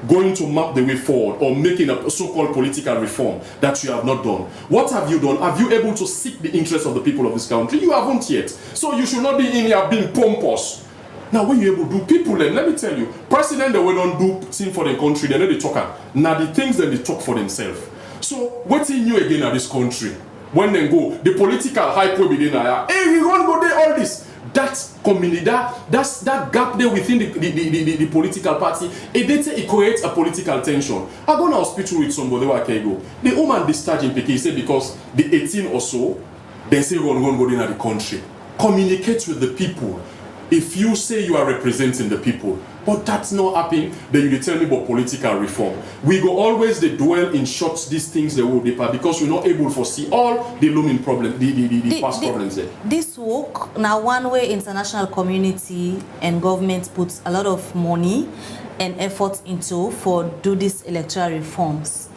going to map the way forward or making a so-called political reform that you have not done? What have you done? Have you able to seek the interests of the people of this country? You haven't yet. So you should not be in here being pompous. Now when you able to do people, then let me tell you, president they will not do thing for the country, they know they talk. Now the things that they talk for themselves. So what's in you again at this country? When they go, the political hype will begin. Hey, we won't go there all this. That community, that gap there within the political party, it creates a political tension. I go to hospital with somebody where I can go. The woman discharging PK say because the 18 or so, they say go in the country. Communicate with the people. If you say you are representing the people, but that's not happening, then you tell me about political reform. We go always they dwell in short these things they will deeper because we're not able to foresee all the looming problems, the past problems there. This work now one way international community and government puts a lot of money and effort into for do these electoral reforms.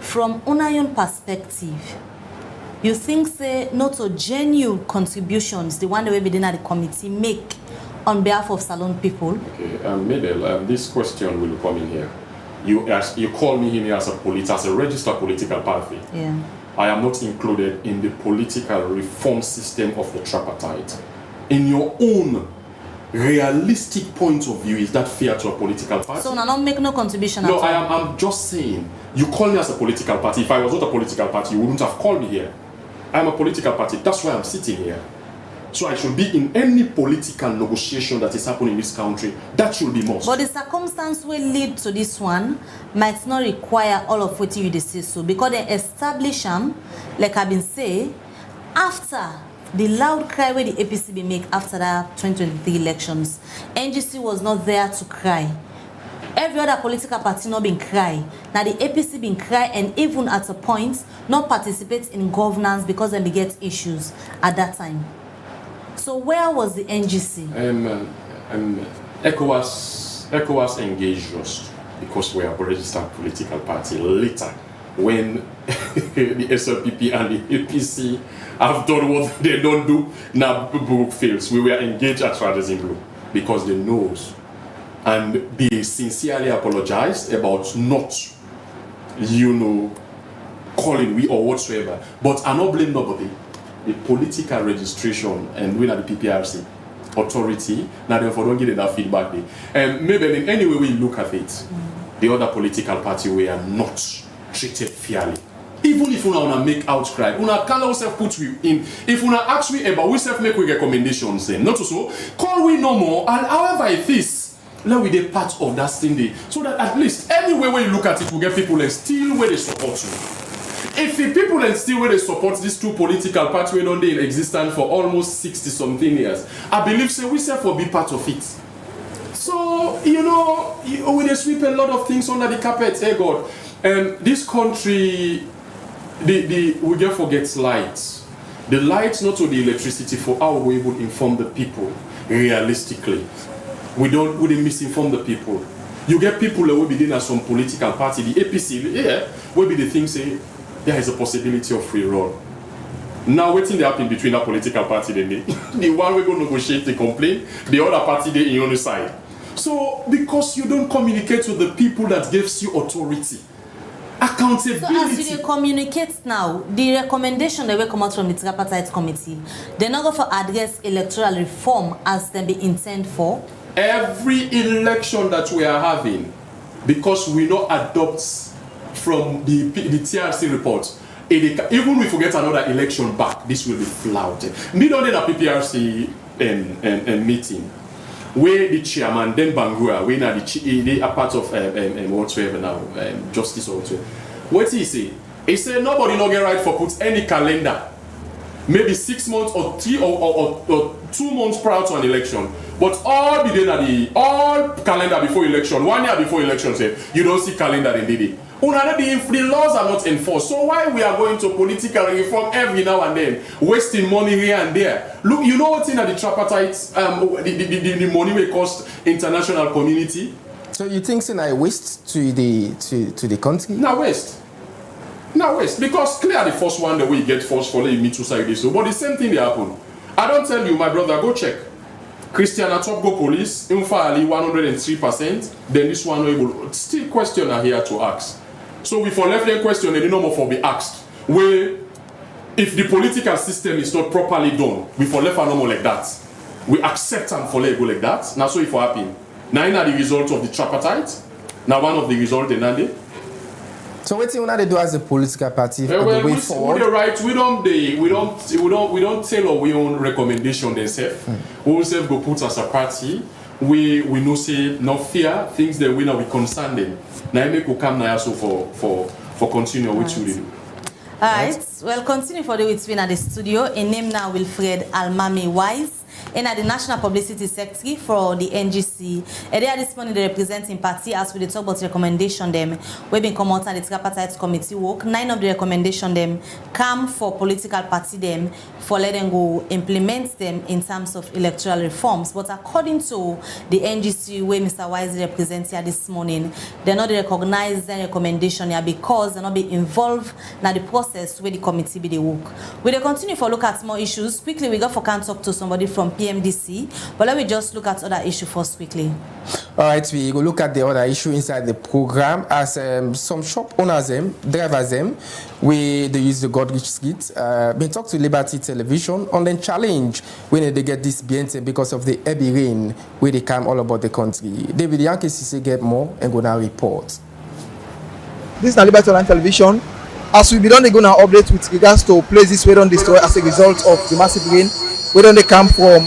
From Unayon perspective, you think say not a genuine contributions the one the way within the committee make on behalf of Salon people? Okay, Mabel, this question will come in here. You call me in as a registered political party. Yeah. I am not included in the political reform system of the tripartite. In your own realistic point of view, is that fair to a political party? So now not make no contribution at all? No, I'm just saying, you call me as a political party. If I was not a political party, you wouldn't have called me here. I'm a political party. That's why I'm sitting here. So I should be in any political negotiation that is happening in this country. That should be must. But the circumstance will lead to this one might not require all of what you say so because they establish them, like I've been saying, after the loud cry where the APC be make after that 2023 elections, NGC was not there to cry. Every other political party not been cry. Now the APC been cry and even at a point not participate in governance because they get issues at that time. So where was the NGC? ECOWAS engaged us because we are a registered political party later when the SLPP and the APC have done what they don't do. Now book fails. We were engaged at Radisson Blue because they knows. And they sincerely apologized about not, calling we or whatsoever. But I not blame nobody. The political registration and we are the PPRC authority. Now therefore don't get that feedback. And maybe in any way we look at it, the other political party we are not treated fairly. Even if we want to make outcry, we can also put you in. If we ask we about we self make we recommendations, then not so call we no more. And however it is. Let we be part of that thing there, so that at least anywhere where you look at it, we get people and still where they support you. If the people and still where they support these two political parties were not in existence for almost 60-something years, I believe so we self will be part of it. So we sweep a lot of things under the carpet. Hey God, this country, we get forgets lights. The lights not to the electricity for how we would inform the people realistically. We misinform the people. You get people that will be in some political party, the APC, will be the thing say there is a possibility of free roll. Now waiting they happen between that political party, the one we're going to negotiate the complaint, the other party they in on the side. So because you don't communicate with the people that gives you authority, accountability. So as you communicate now, the recommendation that will come out from the Tripartite Committee, they're not going to address electoral reform as they be intended for. Every election that we are having, because we not adopt from the TRC report, even if we forget another election back, this will be flouted. Me don't a PPRC meeting where the chairman then Bangura, we now they are part of whatsoever now, justice or whatsoever. What he say? He said nobody no get right for put any calendar, maybe 6 months or 3 or 2 months prior to an election. But all be there all calendar before election, 1 year before election, say you don't see calendar in the the laws are not enforced. So why we are going to political reform every now and then, wasting money here and there? Look, you know what's in the tripartite, the money we cost international community. So you think it's a waste to the country? No waste. Because clear the first one that we get first for me to say this. But the same thing they happen. I don't tell you, my brother, go check. Christian Atop go police, Infali 103%, then this one will still question are here to ask. So we for left them question, they no more for be asked. Where if the political system is not properly done, we for left no more like that. We accept them for let go like that. Now so if what happen. Now in the result of the tripartite, now one of the result in Nande. So what do you do as a political party we don't tell our own recommendation themselves. We self go put as a party. We no say no fear things that we now we concern them. Now I make we come now so for continue with you. Alright, well continue for the with at the studio. A name now Wilfred Almami Wise. And at the National Publicity Secretary for the NGC. Earlier this morning, the representing party, as we talk about recommendation them, we've been come out at the Tripartite Committee work. 9 of the recommendation them come for political party them for letting go implement them in terms of electoral reforms. But according to the NGC, where Mr. Wise represents here this morning, they not recognize the recommendation here because they not be involved in the process where the committee be the work. We'll continue for look at more issues. Quickly, we go for can talk to somebody from PMDC, but let me just look at other issue first quickly. All right, we go look at the other issue inside the program as some shop owners drivers they use the Godrich Street. Been talk to Liberty Television on the challenge when they get this BNT because of the heavy rain where they come all about the country. David Yankee say get more and go now report. This is Liberty Television. As we be done, they go now update with regards to places where don't destroy as a result of the massive rain. We don't they come from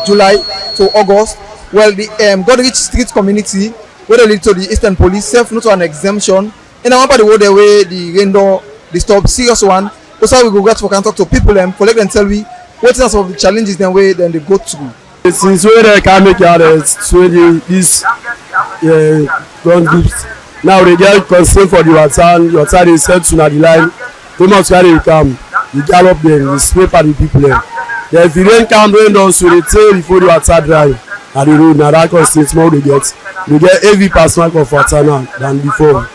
July to August. Well, the Godrich Street community, where they lead to the Eastern Police, self not an exemption. And I want the way the rain door disturb serious one. That's why we go get for can talk to people and collect and tell we what are some of the challenges then way then they go through. Since when they can make out so this ground groups now they get concern for the water they send to the line. They must carry it come. You gallop them, you spray for the people there. Then if the rain come rain down so they tell before the water dry and the road now that constitutes more they get heavy personal of water now than before.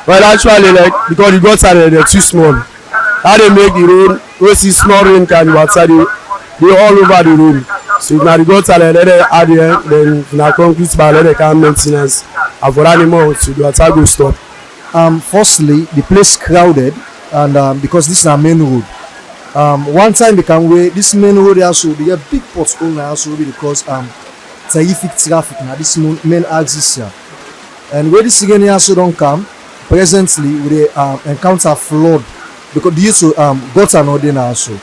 But actually like because the gutter they're too small. How they make the road we see small rain can water they all over the road. So now the gutter let they add there then now concrete bar let they can maintenance and for animals so the water go stop. Firstly the place crowded and because this is our main road. One time they can wait this main road also they get big pothole now also because terrific traffic now this main axis here. And where this again also don't come presently we encounter flood because due to gutter no dey now also.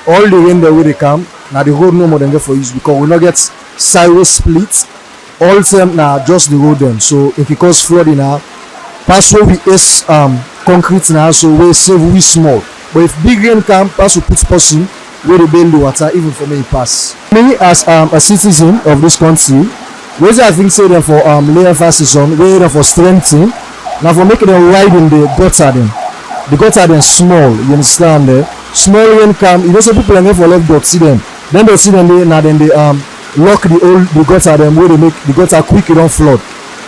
All the rain the way they come now the road no more than get for use because we not get sideway split. All them now just the road them. So if it cause flooding now pass where we is concrete now so we save we small. But if big rain come, pass will put person where they build the water even for me pass. Me as a citizen of this country, what I think say them for layer season, where them for strengthening, now for making them widen the gutter them. The gutter them small, you understand there? Small rain come, you know some people are there for left dot see them. Then they see them there, now then they lock the gutter them where they make the gutter quick it don't flood.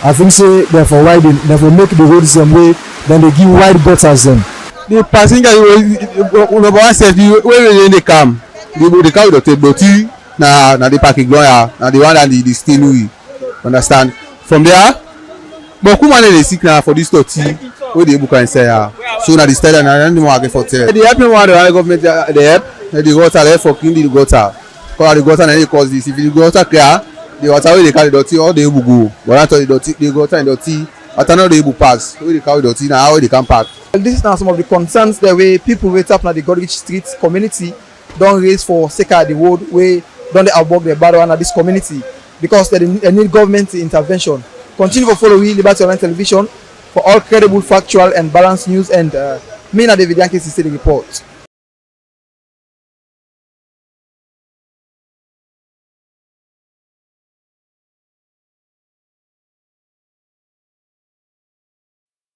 I think say them for widen, them for make the roads them way, then they give wide gutters them. The passenger number one said when they come the car with the dirty na the parking lawyer na the one that the still we understand from there but who manage the sick now for this dirty wey dey book and say so na the style na the one get for tell the help me one the government dey help the gutter dey for clean the gutter cause the gutter na dey cause this if the gutter clear the water wey dey carry dirty all dey go but after the dirty the gutter and dirty water no dey able pass wey dey carry dirty na how they can pack. This is now some of the concerns the way people wait up now the Godrich Street community don't raise for Seka the road way don't they above the battle under this community because they need government intervention. Continue to follow Liberty Online Television for all credible, factual and balanced news and me and David Yankee the report.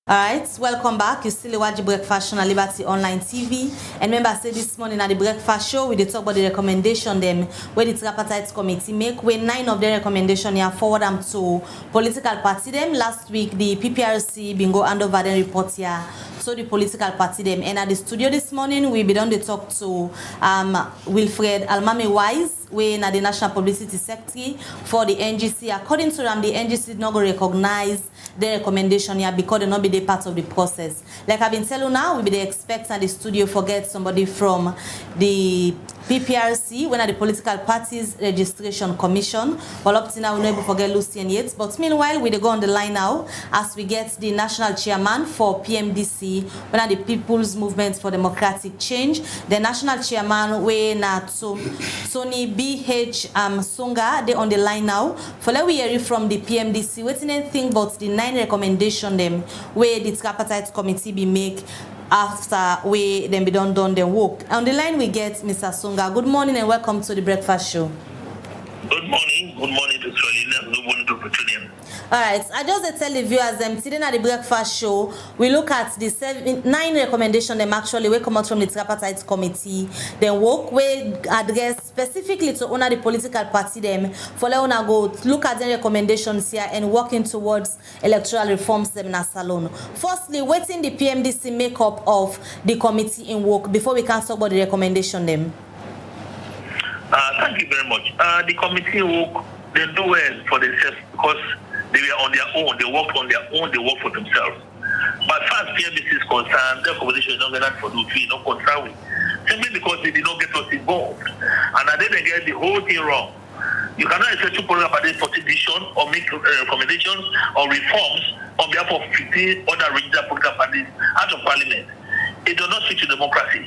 Alright, welcome back. You still watch the Breakfast Show on Liberty Online TV. And remember, I said this morning at the Breakfast Show, we did talk about the recommendation them where the Tripartite Committee make where 9 of the recommendation here forward them to political party them. Last week the PPRC bingo hand over the report here to the political party them. And at the studio this morning we be done to talk to Wilfred Almame Wise, we na the National Publicity Secretary for the NGC. According to them, the NGC did not go recognize the recommendation here because they not be the part of the process. Like I've been telling you now, we be the expect at the studio forget somebody from the PPRC, when at the Political Parties Registration Commission. Well, up to now, we not able to forget Lucian yet. But meanwhile, we go on the line now as we get the National Chairman for PMDC, when at the People's Movement for Democratic Change. The National Chairman, when at Tony B.H. Songa, they on the line now. For let we hear it from the PMDC, waiting anything about the 9 recommendation them where the Tripartite Committee be make after we then be done the work. On the line we get Mr. Songa. Good morning and welcome to the Breakfast Show. Good morning to Solina. Good morning to Petroleum. Alright, I just tell the viewers today at the Breakfast Show, we look at the 9 recommendations them actually we come out from the Tripartite Committee. Then work we address specifically to honor the political party them for let una go look at the recommendations here and working towards electoral reforms them in a salon. Firstly, waiting the PMDC makeup of the committee in work before we can talk about the recommendation them. Thank you very much. The committee work, they do well for themselves because they were on their own, they worked on their own, they work for themselves. But as far as PMDC is concerned, their accommodation is not going to for the fee, not concerned with. Simply because they did not get us involved. And then they get the whole thing wrong. You cannot expect to put up a petition or make recommendations or reforms on behalf of 15 other regional political parties out of parliament. It does not switch to democracy.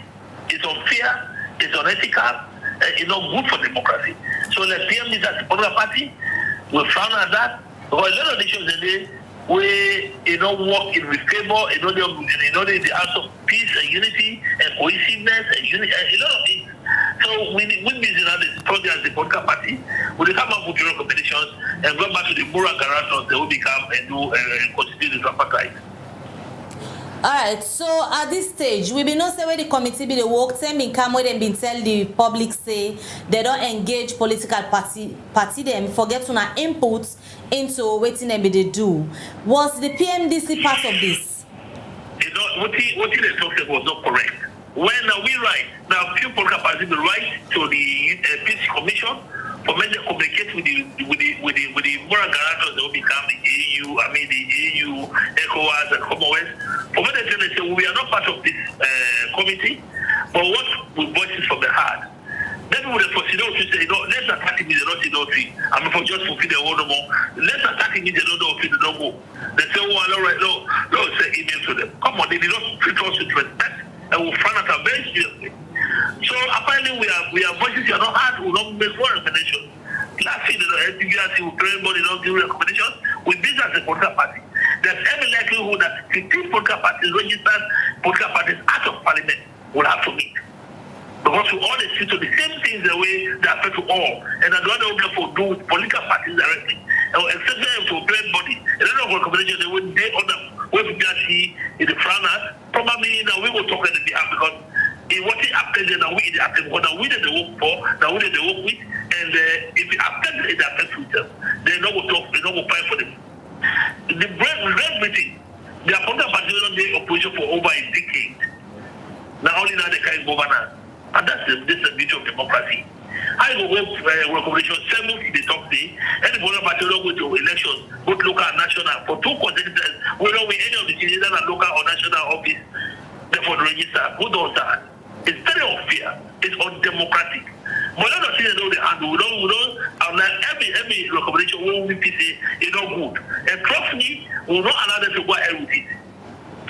It's unfair, it's unethical, it's not good for democracy. So the PMDC as a political party will frown at that. Because a lot of issues today, we work in favor, the house of peace and unity and cohesiveness and unity and a lot of things. So we busy now this project as the political party. We come up with your recommendations and go back to the moral guarantors that will become and do and constitute the tripartite. All right, so at this stage, we be not say where the committee be the work time in come where them been tell the public say they don't engage political party them forget to na input into waiting them be they do. Was the PMDC part of this? What they talked was not correct. When we write now, few political parties will write to the Peace Commission for men to communicate with the moral guarantors that will become the AU, ECOWAS, and Commonwealth. For men to say we are not part of this committee, but what we voices from the heart. Then we will proceed to say, let's attack him in the not for just fulfill the order more. Let's attack him in the not go. They say, oh, all right, no, say email to them. Come on, they did not treat us with respect, and we'll find out very seriously. So apparently we are voices you are not heard, we don't make one recommendation. Last thing, PPRC will pray everybody don't give recommendations. We business as a political party. There's every likelihood that 15 political parties, registered political parties out of parliament will have to meet. Because we all see to the same things the way they affect to all. And I don't know for do with political parties directly. And except to pray body. A lot of recommendations they will they on the web PPRC in the front, probably now we will talk on the behalf because what it affects now we affect what we did the work for, now we did the work with, and if it affects it affects with them, they don't go talk, they don't go fight for them. The great meeting, the political party on the opposition for over a decade. Now only now they can govern. And that's the beauty of democracy. I go recommendation 7 in the top day. Any political party don't go to elections, both local and national, for 2 consecutive days. We don't win any of the citizens at local or national office. Therefore, the register. Who does that? It's very unfair. It's undemocratic. But let us see that they handle. We don't every recommendation we say is not good. And trust me, we will not allow them to go ahead with it.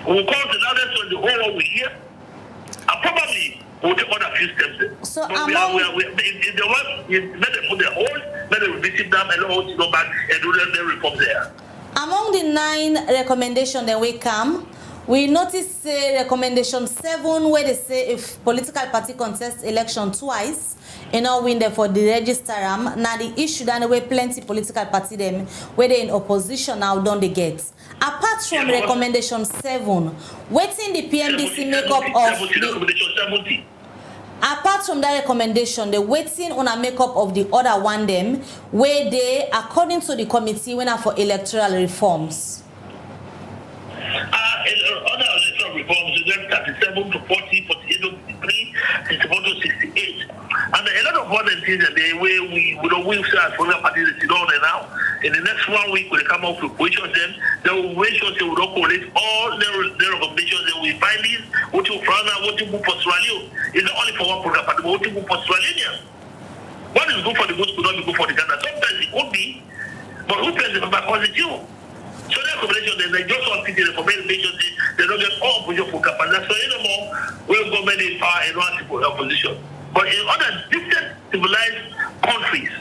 We will call the loudest one the whole world we hear. And probably we'll take other few steps. So but if the one let them put their hold, let them visit them and let them go back and do their reforms there. Among the 9 recommendations that we come, we notice recommendation 7 where they say if political party contests election twice, win them for the register. Now the issue that way plenty political party them where they in opposition now don't they get. Apart from recommendation 7, waiting the PMDC make up of the, apart from that recommendation, the waiting on a makeup of the other one them where they, according to the committee, went for electoral reforms. Other electoral reforms, 37 to 40, 48 to 53, 64 to 68. And a lot of other things that they way we don't win as for the parties that sit down there now. In the next 1 week, when they come out with positions, then they will make sure they will not collect all their recommendations. They will find this, what you found out, what you move for Australia. It's not only for one program, but what you move for Australia. What is good for the Bush could not be good for the Ghana. Sometimes it could be, but who plays the back was it you? So the recommendation, they just want to the recommendation, they don't get all opposition for capacity. So anymore, we'll go many power and one opposition. But in other distant civilized countries,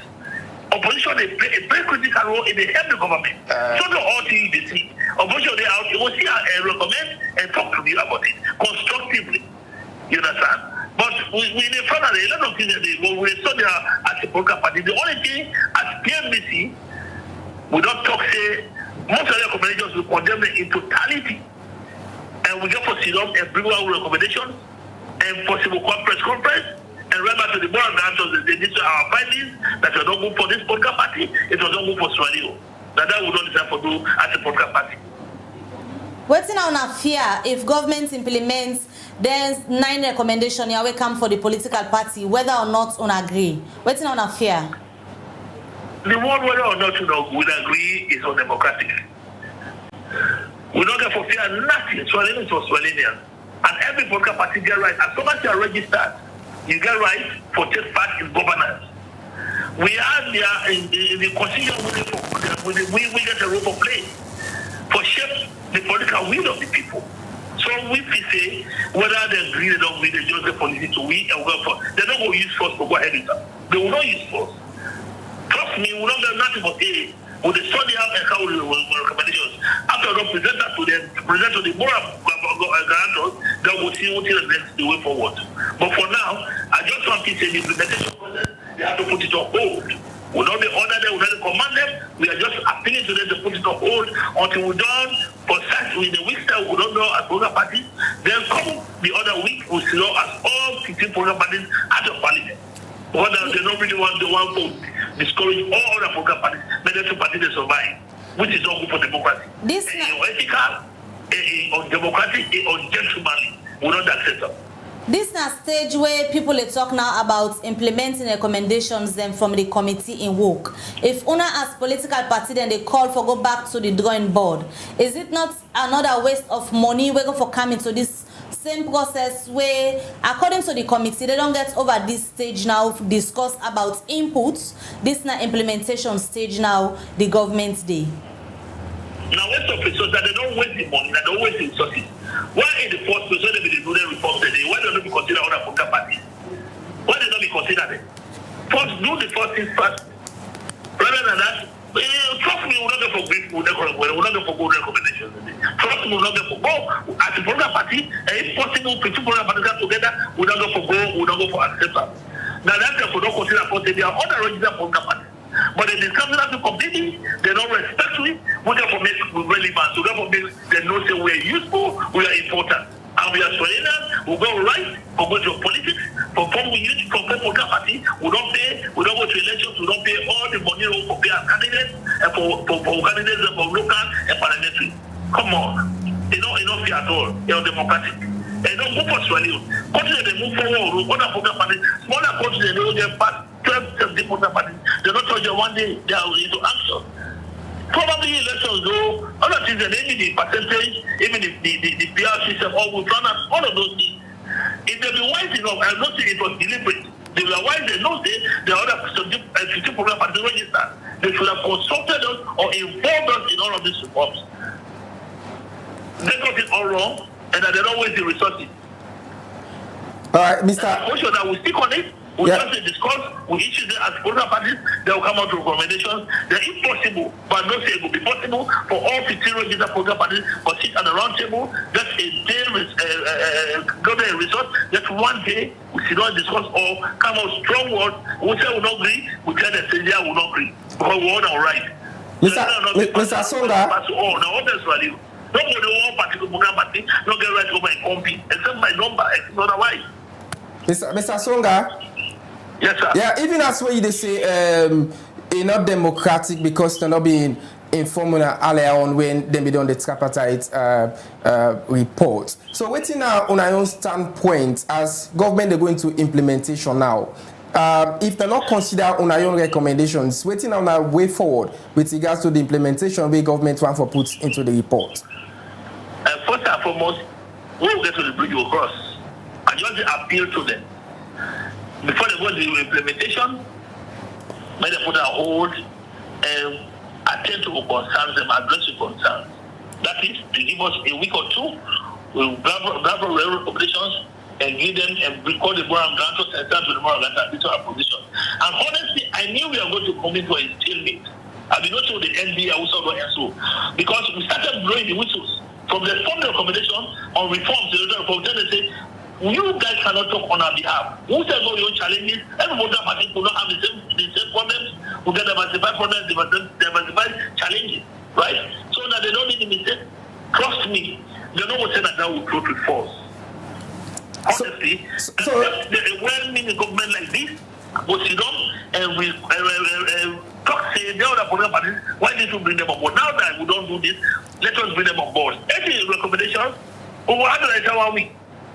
opposition they play a very critical role in the help the government. So the all things they see. Opposition they out, you will see and recommend and talk to you about it constructively. You understand? But we in front of a lot of things that we saw there as a political party. The only thing as PMDC, we don't talk say most of the recommendations we condemn them in totality. And we get for sit down and bring our recommendations and possible conference. And remember to the board of they did our findings that was not good for this political party, it was not good for Swalio. That we don't decide for do as a political party. What's in our fear if government implements there's 9 recommendations here will come for the political party, whether or not on agree? What's in our fear? The one whether or not we agree is undemocratic. We don't get for fear nothing. Swalinians for Swalinians. And every political party get right. As long as you are registered, you get right for take part in governance. We are there in the constitution we get a role to play for shape the political will of the people. So we say whether they agree or don't agree, they just the policy to we and go for. They don't go use force to go ahead with them. They will not use force. Trust me, we don't get nothing but with the study up and how recommendations. will not present that to them, present to the moral guarantors, that will see what is the way forward. But for now, I just want to say the implementation process, they have to put it on hold. We don't order them, we don't command them. We are just appealing to them to put it on hold until we're done. For such in the weeks that we don't know as program parties. Then come the other week, we see as all 15 program parties out of parliament. Because they don't really want the one to discourage all other program parties, but the two parties they survive, which is not good for democracy. This ethical, democratic, gentlemanly, we don't accept them. This is a stage where people are talking now about implementing recommendations then from the committee in work. If una as political party then they call for go back to the drawing board, is it not another waste of money we're going for coming to this same process where, according to the committee, they don't get over this stage now to discuss about inputs. This is not implementation stage now, the government day. Now, waste of resources that they don't waste the money, that they don't waste the resources. Why in the first place when they do the report today? Why don't they be considered other political parties? Why they don't be considered it? First, do the first things first. Rather than that, trust me, we're not going for brief, we're not going for good recommendations. Trust me, we're not going for go. As a political party, if possible, 15 political parties come together, we're not going for go, we're not going for acceptance. Now, that's if we don't consider first, there are other registered political parties. But they discuss it completely, they don't respect it, we therefore make it relevant, so therefore make them know say we are useful, we are important. And we are Australians, we go right, we go to politics, for we use for political party, we don't go to elections, we don't pay all the money for pay our candidates, and for candidates for local and parliamentary. Come on. They don't fear at all, they are democratic. They don't go for Australia. Countries they move forward, other political parties, smaller countries they don't get past 12 political parties. They don't touch you one day, they are into action. Probably elections though, other things, and maybe the percentage, even the PR system, all will run out, all of those things. If they be wise enough, I'm not saying it was deliberate. They were wise enough, the other 15 program parties registered. They should have consulted us or involved us in all of these reforms. They got it all wrong, and that they don't waste the resources. All right, Mr. And that we stick on it. We just discuss, we issue them as political parties, they will come out with recommendations. They're impossible, but not say it will be possible for all 15 registered political parties to sit at the round table. That's a day, go to a result. That's one day, we should not discuss or come out strong words. We say we will not agree, we tell the Syria will not agree. Because we're all right. Mr. Songa. Now, what else value? Nobody one particular program party, not get right over my company, except my number, except otherwise. Mr. Songa. Yes, sir. Yeah, even as what they say, not democratic because they're not being informed earlier on when they be done the tripartite report. So waiting now on our own standpoint as government they're going to implementation now. If they're not consider on our own recommendations, waiting on our way forward with regards to the implementation way government want for put into the report. First and foremost, we will get to the bridge will cross. I just appeal to them. Before they go to the implementation, may they put a hold and attend to concerns and address the concerns. That is, they give us a week or two, we'll gather recommendations and give them and record the moral grantors and send to the moral grantors into our position. And honestly, I knew we were going to come into a stalemate. I've been not sure the NBA also go so because we started blowing the whistles from the formal recommendation on reforms. They say, you guys cannot talk on our behalf. Who said no your challenges? Every voter party could not have the same problems. We get diversified problems, diversified challenges, right? So now they don't need the mistake. Trust me, they know what that will go to force. Honestly, a well-meaning government like this will sit down and we talk say the other political parties, why did you bring them on board? Now that we don't do this, let us bring them on board. Any recommendations, we will have it 1 week.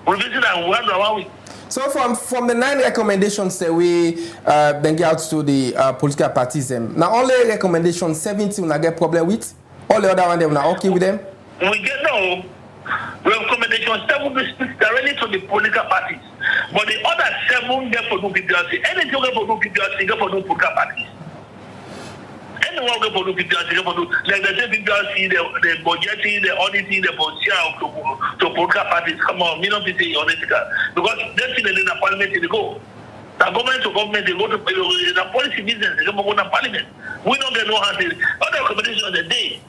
We'll visit and we'll have 1 week. So from the 9 recommendations that we then get out to the political parties, now only recommendations 70 will not get problem with, all the other ones they will not okay with them? We get no recommendations 7 will speak directly to the political parties. But the other 7 get for no PPRC. Anything get for no PPRC, get for no political parties. Anyone get for no PPRC, get for no, like they say PPRC, the budgeting, the auditing, the share to political parties. Come on, me not be saying unethical. Because that's in the parliament they go. The government to government, they go to the policy business, they go to parliament. We don't get no hands. Other recommendations a day.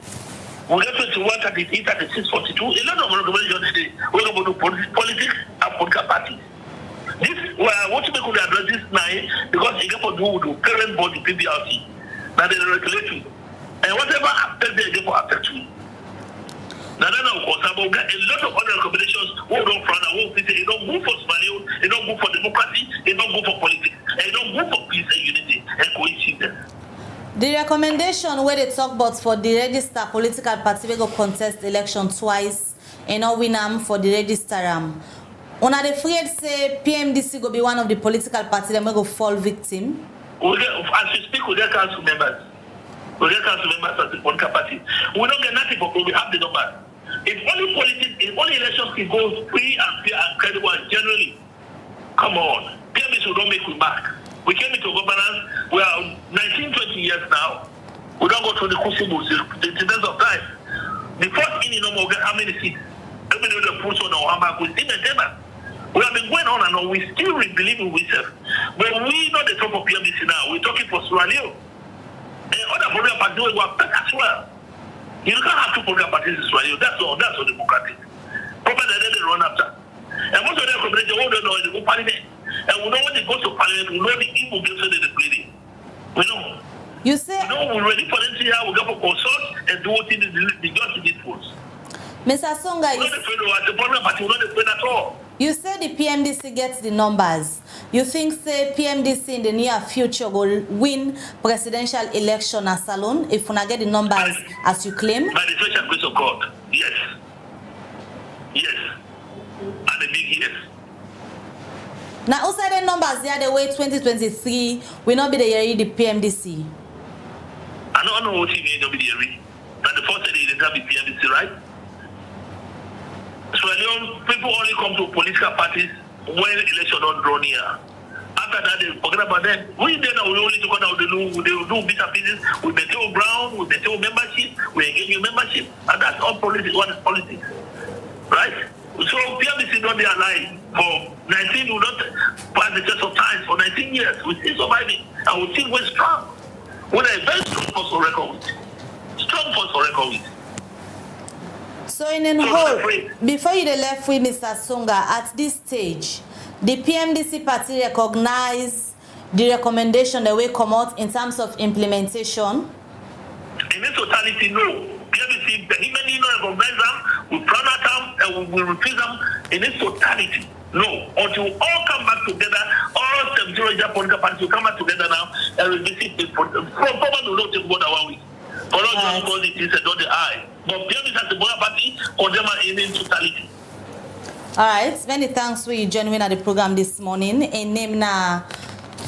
We get 21, 33, 36, 42. A lot of recommendations today. We're going to do politics and political parties. This, what you make address this now, because you get to do with the current body, PPRC, that is regulatory. And whatever affect they get for affect you. Now, of course, about a lot of other recommendations who don't front and who say, you don't go for Somalia, you don't go for democracy, you don't go for politics, and you don't go for peace and unity and coincidence. The recommendation where they talk about for the register political party we go contest election twice and not win them for the register Una the afraid say PMDC go be one of the political parties that will go fall victim? As we speak, we get council members. We get council members as the political party. We don't get nothing, but we have the numbers. If only politics, if only elections can go free and fair and credible and generally, come on. PMDC will not make we back. We came into governance, we are 19, 20 years now. We don't go through the crucibles, the incidents of time. The first in no more get how many seats? Everybody will push on our back, we still maintain that. We have been going on and on, we still believe in ourselves. But we not the top of PMDC now, we're talking for Somalia. And other political parties will affect as well. You can't have two political parties in Somalia, that's all democratic. Proper that they run after. And most of them complain, they don't know in the parliament. And we know when they go to parliament, we know the evil games that they're playing. We know. You say we know we're ready for them to here, we go for consult and do what the justice did for us. Mr. Songa, you said the PMDC gets the numbers. You think, say, PMDC in the near future will win presidential election as alone if we not get the numbers as you claim? By the special grace of God, yes. Yes. And a big yes. Now, outside the numbers, they are the way 2023 will not be the year the PMDC. I don't know what you mean, not be the year. But the first day, they have the PMDC, right? So people only come to political parties when election don't draw near. After that, they forget about them. We then we only to go down the do bits and pieces. We maintain ground, we maintain membership, we engage in membership, and that's all politics. What is politics, right? So PMDC don't be alive for 19. We not pass the test of time for 19 years. We still surviving, and we still going strong. We are a very strong force for record with. Strong force for record with. So in a whole, before you left with Mr. Songa, at this stage, the PMDC party recognize the recommendation that will come out in terms of implementation? In its totality, no. PMDC, even not recognize them, we plan at them, and we refuse them in its totality. No. Until we all come back together, all 70 political parties will come back together now and revisit it. Probably will not take more than 1 week. For us, just because it is not the eye. But PMDC as the political party condemn in its totality. All right, many thanks for you joining at the program this morning. In name na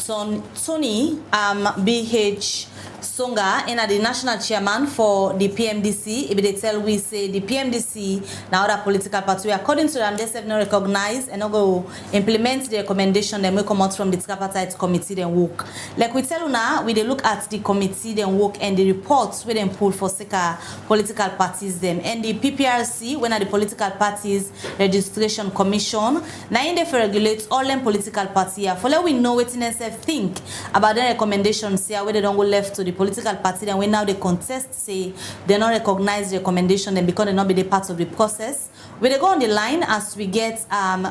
Tony BH Songa, and the national chairman for the PMDC. If they tell we say the PMDC now other political party, according to them, they have not recognized and not go implement the recommendation that will come out from the tripartite committee then work. Like we tell you now, we they look at the committee then work and the reports we then pull for SECA political parties them and the PPRC when are the political parties registration commission. Now in they for regulate all them political parties. For let we know what NSF think about the recommendations here where they don't go left to the political party, then when now they contest say they not recognize the recommendation then because they not be the part of the process. We they go on the line as we get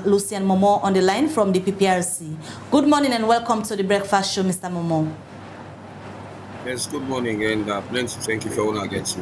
Lucien Momo on the line from the PPRC. Good morning and welcome to the breakfast show, Mr. Momo. Yes, good morning and plenty thank you for all I get to.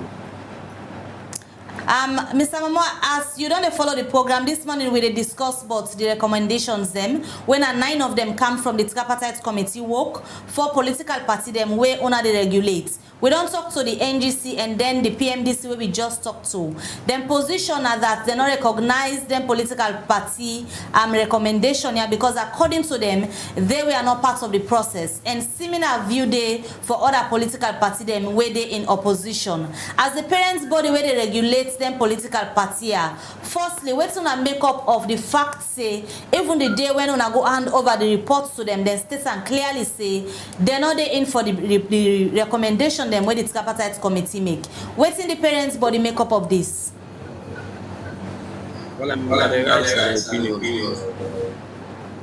Mr. Momo, as you don't follow the program this morning, we discuss about the recommendations them when 9 of them come from the tripartite committee work for political party them where owner they regulate. We don't talk to the NGC and then the PMDC where we just talk to. Them position are that they not recognize them political party recommendation here because according to them, they were not part of the process. And similar view they for other political party them where they in opposition. As the parents body where they regulate them political party here, firstly, what's gonna make up of the fact say even the day when una go hand over the reports to them, then states and clearly say they're not in for the recommendation them where the tripartite committee make. What's in the parents' body make up of this? Well, I'm not the right opinion.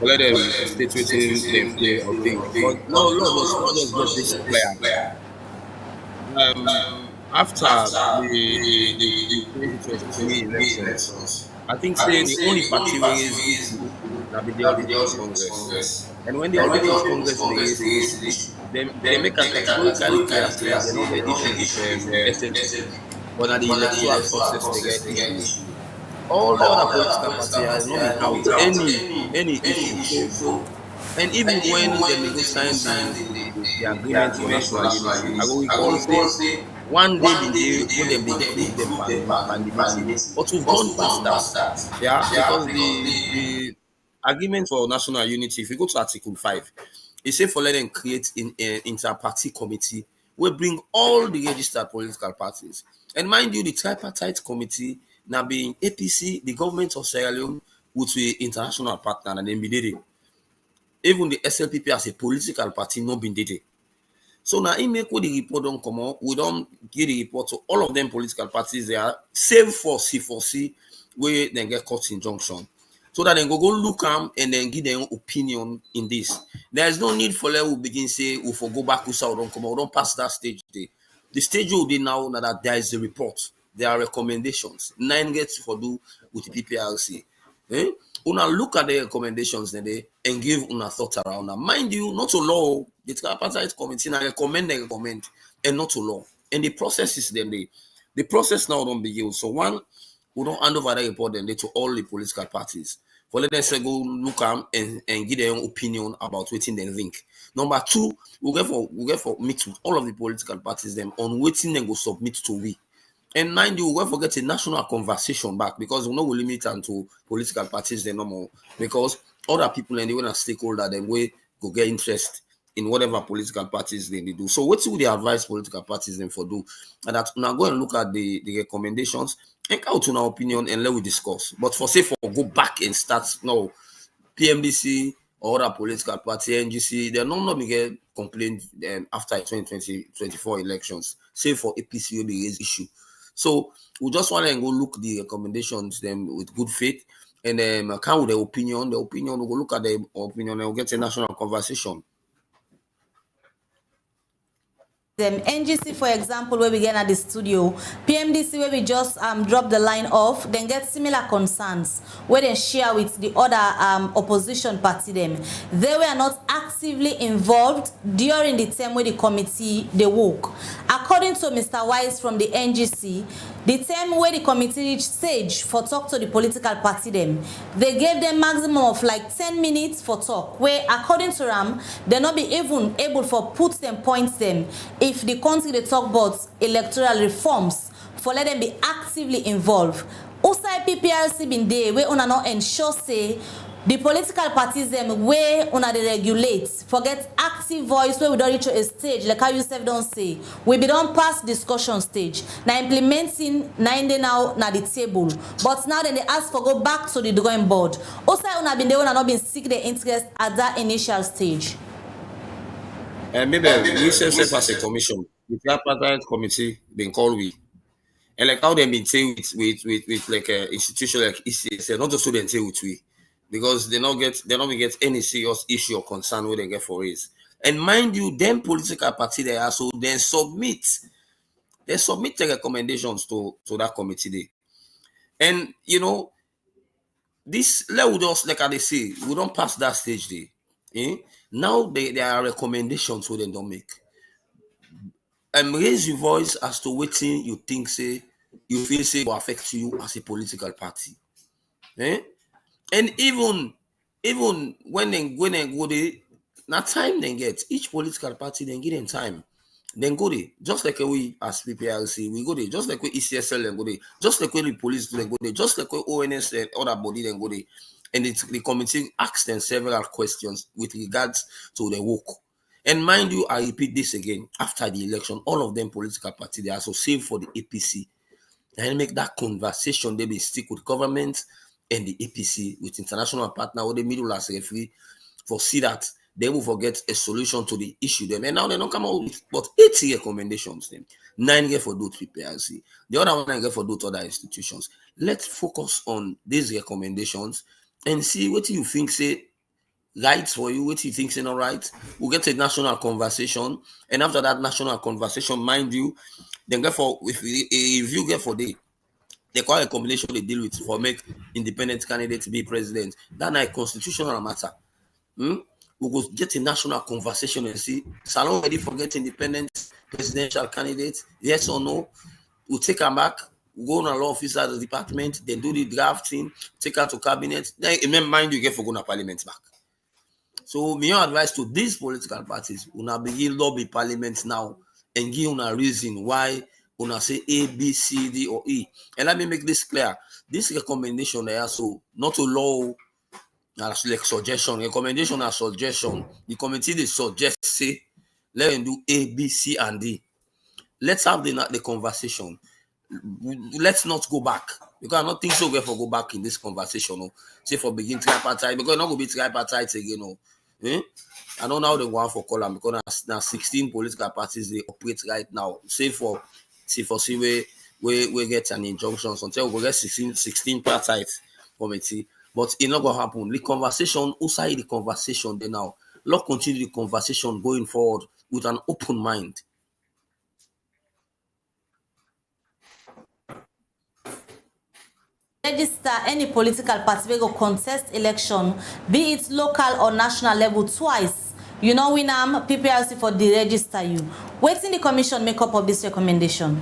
Let them state within them or think. But no, let's not just this player. after the 2023 elections, I think say the only party wey raise issue na be the Auditors Congress. And when the Auditors Congress dey raise issue, they make am categorically clear say they no get issue with SLP, but na the electoral success they get issue with. All the other political parties have not been out any issue. So, and even when they go sign the agreement for national unity, I go recall say one day been there when they include them pandemic, but we've gone past that. Yeah, because the agreement for national unity, if you go to Article 5, it says for let them create an inter-party committee will bring all the registered political parties. And mind you, the tripartite committee now being APC, the government of Sierra Leone, with the international partner, and then be did it. Even the SLPP as a political party not been did it. So now he make with the report don't come out, we don't give the report to all of them political parties there, save for C4C, where they get court injunction. So that they go look am and then give their own opinion in this. There is no need for them to begin say, we for go back, we don't come out, we don't pass that stage. The stage will be now that there is a report, there are recommendations. 9 gets for do with the PPRC. Una look at the recommendations then and give una thought around them. Mind you, not to law, the tripartite committee now recommend and not to law. And the process is then the process now don't begin. So one, we don't hand over the report then to all the political parties. For let them say go look at and give their own opinion about waiting they think. Number 2, we get for meet with all of the political parties them on waiting then go submit to we. And mind you, we won't forget a national conversation back because we know we limit them to political parties then no more. Because other people and even a stakeholder then we go get interest in whatever political parties they do. So what would they advise political parties then for do? And that now go and look at the recommendations and out to our opinion and let we discuss. But for say for go back and start no PMDC or other political party, NGC, they're not get complaint after 2024 elections. Say for APC will be raise issue. So we just want to go look the recommendations them with good faith and come with the opinion. The opinion, we'll go look at the opinion and we'll get a national conversation. NGC, for example, where we get at the studio, PMDC, where we just drop the line off, then get similar concerns, where they share with the other opposition party them. They were not actively involved during the time where the committee they work. According to Mr. Wise from the NGC, the time where the committee reached stage for talk to the political party them, they gave them maximum of like 10 minutes for talk, where according to them, they not be even able for put them points them if the country they talk about electoral reforms for let them be actively involved. Outside PPRC been there where una not ensure say the political parties them where una they regulate forget active voice where we don't reach a stage like how you said don't say we be done past discussion stage now implementing 9 day now the table but now then they ask for go back to the drawing board. Outside una been there una not been seek their interest at that initial stage. Maybe we self as a commission, the tripartite committee been called we. And like how they been saying with like an institution like ECS, not just so they say with we. Because they don't get any serious issue or concern where they get for it. And mind you, them political party they are so then submit the recommendations to that committee day. And you know, this let we just like they say, we don't pass that stage day. Now there are recommendations so they don't make. Raise your voice as to what thing you think say you feel say will affect you as a political party. And even when they go there, now time they get each political party then get in time. Then go there. Just like we as PPRC, we go there. Just like we ECSL then go there. Just like we the police then go there. Just like we ONS and other body then go there. And the committee asked them several questions with regards to the work. And mind you, I repeat this again, after the election, all of them political party, they are so save for the APC. And make that conversation, they be stick with government and the APC with international partner or the middle as referee for see that they will forget a solution to the issue them. And now they don't come out with but 80 recommendations them. 9 get for do PPRC. The other 1 get for do to other institutions. Let's focus on these recommendations and see what you think say right for you, what you think is not right. We'll get a national conversation, and after that national conversation, mind you, then get for if you get for they call a combination they deal with for make independent candidates be president. That's a constitutional matter. We will get a national conversation and see Salon ready for get independent presidential candidates, yes or no. We'll take them back, we'll go on a law officer at the department, then do the drafting, take her to cabinet. Then mind you get for going to parliament back. So my advice to these political parties, una begin lobby parliament now and give una reason why una say A, B, C, D, or E. And let me make this clear. This recommendation they also not to law like suggestion. Recommendation and suggestion. The committee they suggest say let them do A, B, C, and D. Let's have the conversation. Let's not go back. Because I don't think so. We have to go back in this conversation. No? Say for begin tripartite, because not going to be tripartite again. No? I don't know how they want for column because now 16 political parties they operate right now. Say for see we get an injunction until we get 16 parties committee. But it's not going to happen. The conversation, outside the conversation, they now, let's continue the conversation going forward with an open mind. Register any political party wey go contest election, be it local or national level twice. You know, when PPRC for the register you. Waiting the commission make up of this recommendation.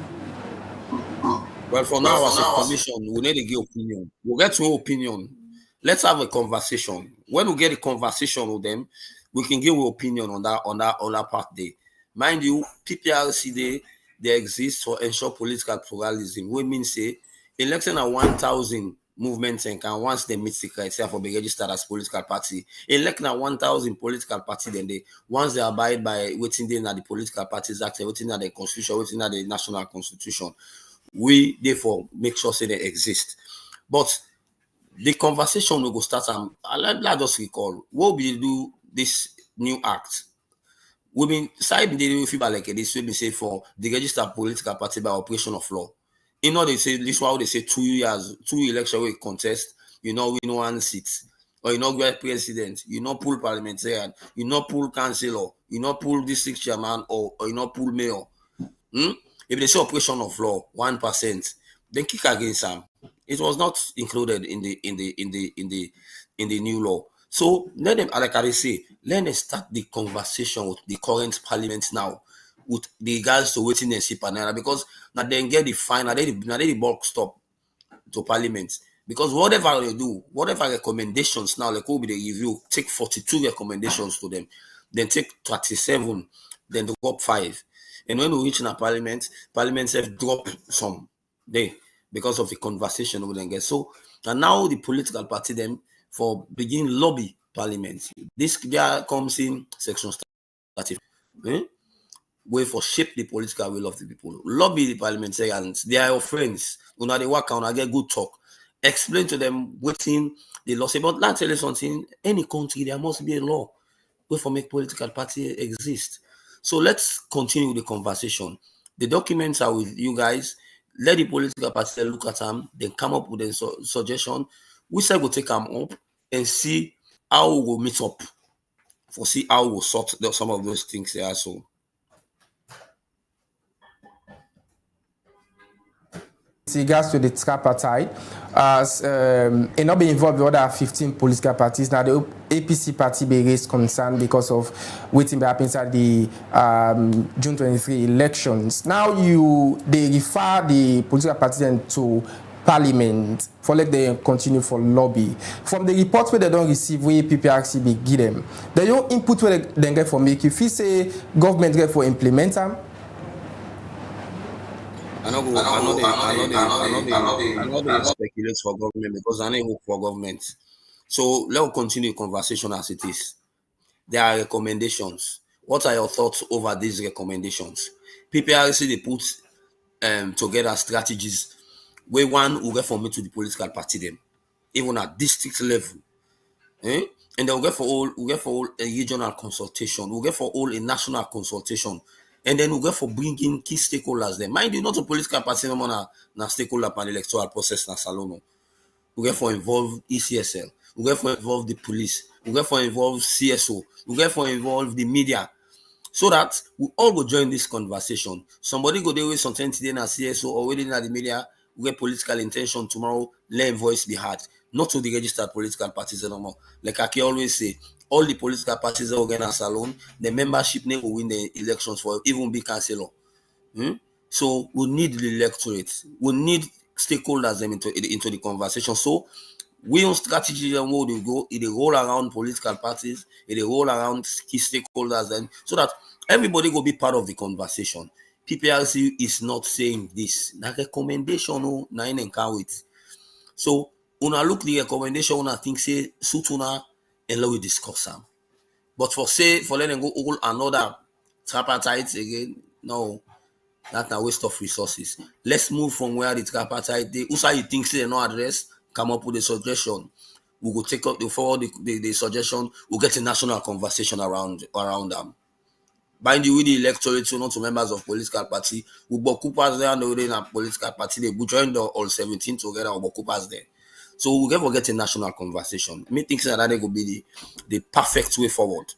Well, for now, as a commission, we need to give opinion. We'll get to opinion. Let's have a conversation. When we get a conversation with them, we can give an opinion on that part there. Mind you, PPRC they exist to ensure political pluralism. We mean say election at 1,000 movements and can once they meet the criteria for being registered as political party. Election at 1,000 political party, then once they abide by waiting in at the political parties act, waiting at the constitution, waiting at the national constitution, we therefore make sure say they exist. But the conversation will go start. Let us recall what we do this new act. We been side the feel like this. We been say for the registered political party by operation of law. You know, they say this why they say 2 years, 2 election will contest, you know, win 1 seat, or you know, get president, you know, pull parliamentarian, you know, pull councillor, you know, pull district chairman, or you know, pull mayor. If they say operation of law 1%, then kick against them. It was not included in the new law. So let them, like I say, let them start the conversation with the current parliament now, with the guys to waiting and see panel, because now they get the fine, now they the bulk stop to parliament. Because whatever they do, whatever recommendations now, like will be the review, take 42 recommendations to them, then take 37, then drop 5. And when we reach in a parliament have dropped some day because of the conversation we then get. So and now the political party them for begin lobby parliament. This there comes in section 30. Way for shape the political will of the people. Lobby the parliamentarians. They are your friends. When they work out, get good talk. Explain to them within the law. Say, but let's tell you something. Any country there must be a law way for make political party exist. So let's continue the conversation. The documents are with you guys. Let the political party look at them, then come up with a suggestion. We said we'll take them up and see how we will meet up for see how we'll sort some of those things there. So regards to the tripartite, as it not be involved with other 15 political parties. Now the APC party be raised concern because of waiting to happen inside the June 23 elections. Now they refer the political parties to Parliament for let they continue for lobby. From the reports where they don't receive, where PPRC be give them, they don't input where they get for make. If you say government get for implement them. I know they speculate for government because I know for government. So let's continue the conversation as it is. There are recommendations. What are your thoughts over these recommendations? PPRC they put together strategies where one will get from me to the political party them, even at district level. And then we'll get for all a regional consultation, we'll get for all a national consultation. And then we'll go for bringing key stakeholders there. Mind you, not a political party, no na stakeholder pan electoral process na salono. We'll get for involve ECSL. We'll get for involve the police. we get for involve CSO, we get for involve the media, so that we all go join this conversation. Somebody go there with something today in a CSO or within the media, we get political intention tomorrow, let voice be heard. Not to the registered political parties anymore. Like I can always say, all the political parties that organize alone, the membership name will win the elections for even be councillor. So we need the electorate. We need stakeholders them into the conversation. So we on strategy and where they go, it roll around political parties, it roll around key stakeholders, and so that everybody will be part of the conversation. PPRC is not saying this. Na recommendation, no, na in can wait. So when I look the recommendation, when I think say sutuna and let we discuss them. But for letting go all another tripartite again, no. That's a waste of resources. Let's move from where the tripartite, also you think say no address, come up with a suggestion. We will take up the suggestion, we'll get a national conversation around them. Bind you with the electorate, so not to members of political party. We will coupers there and in a political party, they will join the all 17 together, we will coupers there. So we'll get a national conversation. I think that will be the perfect way forward.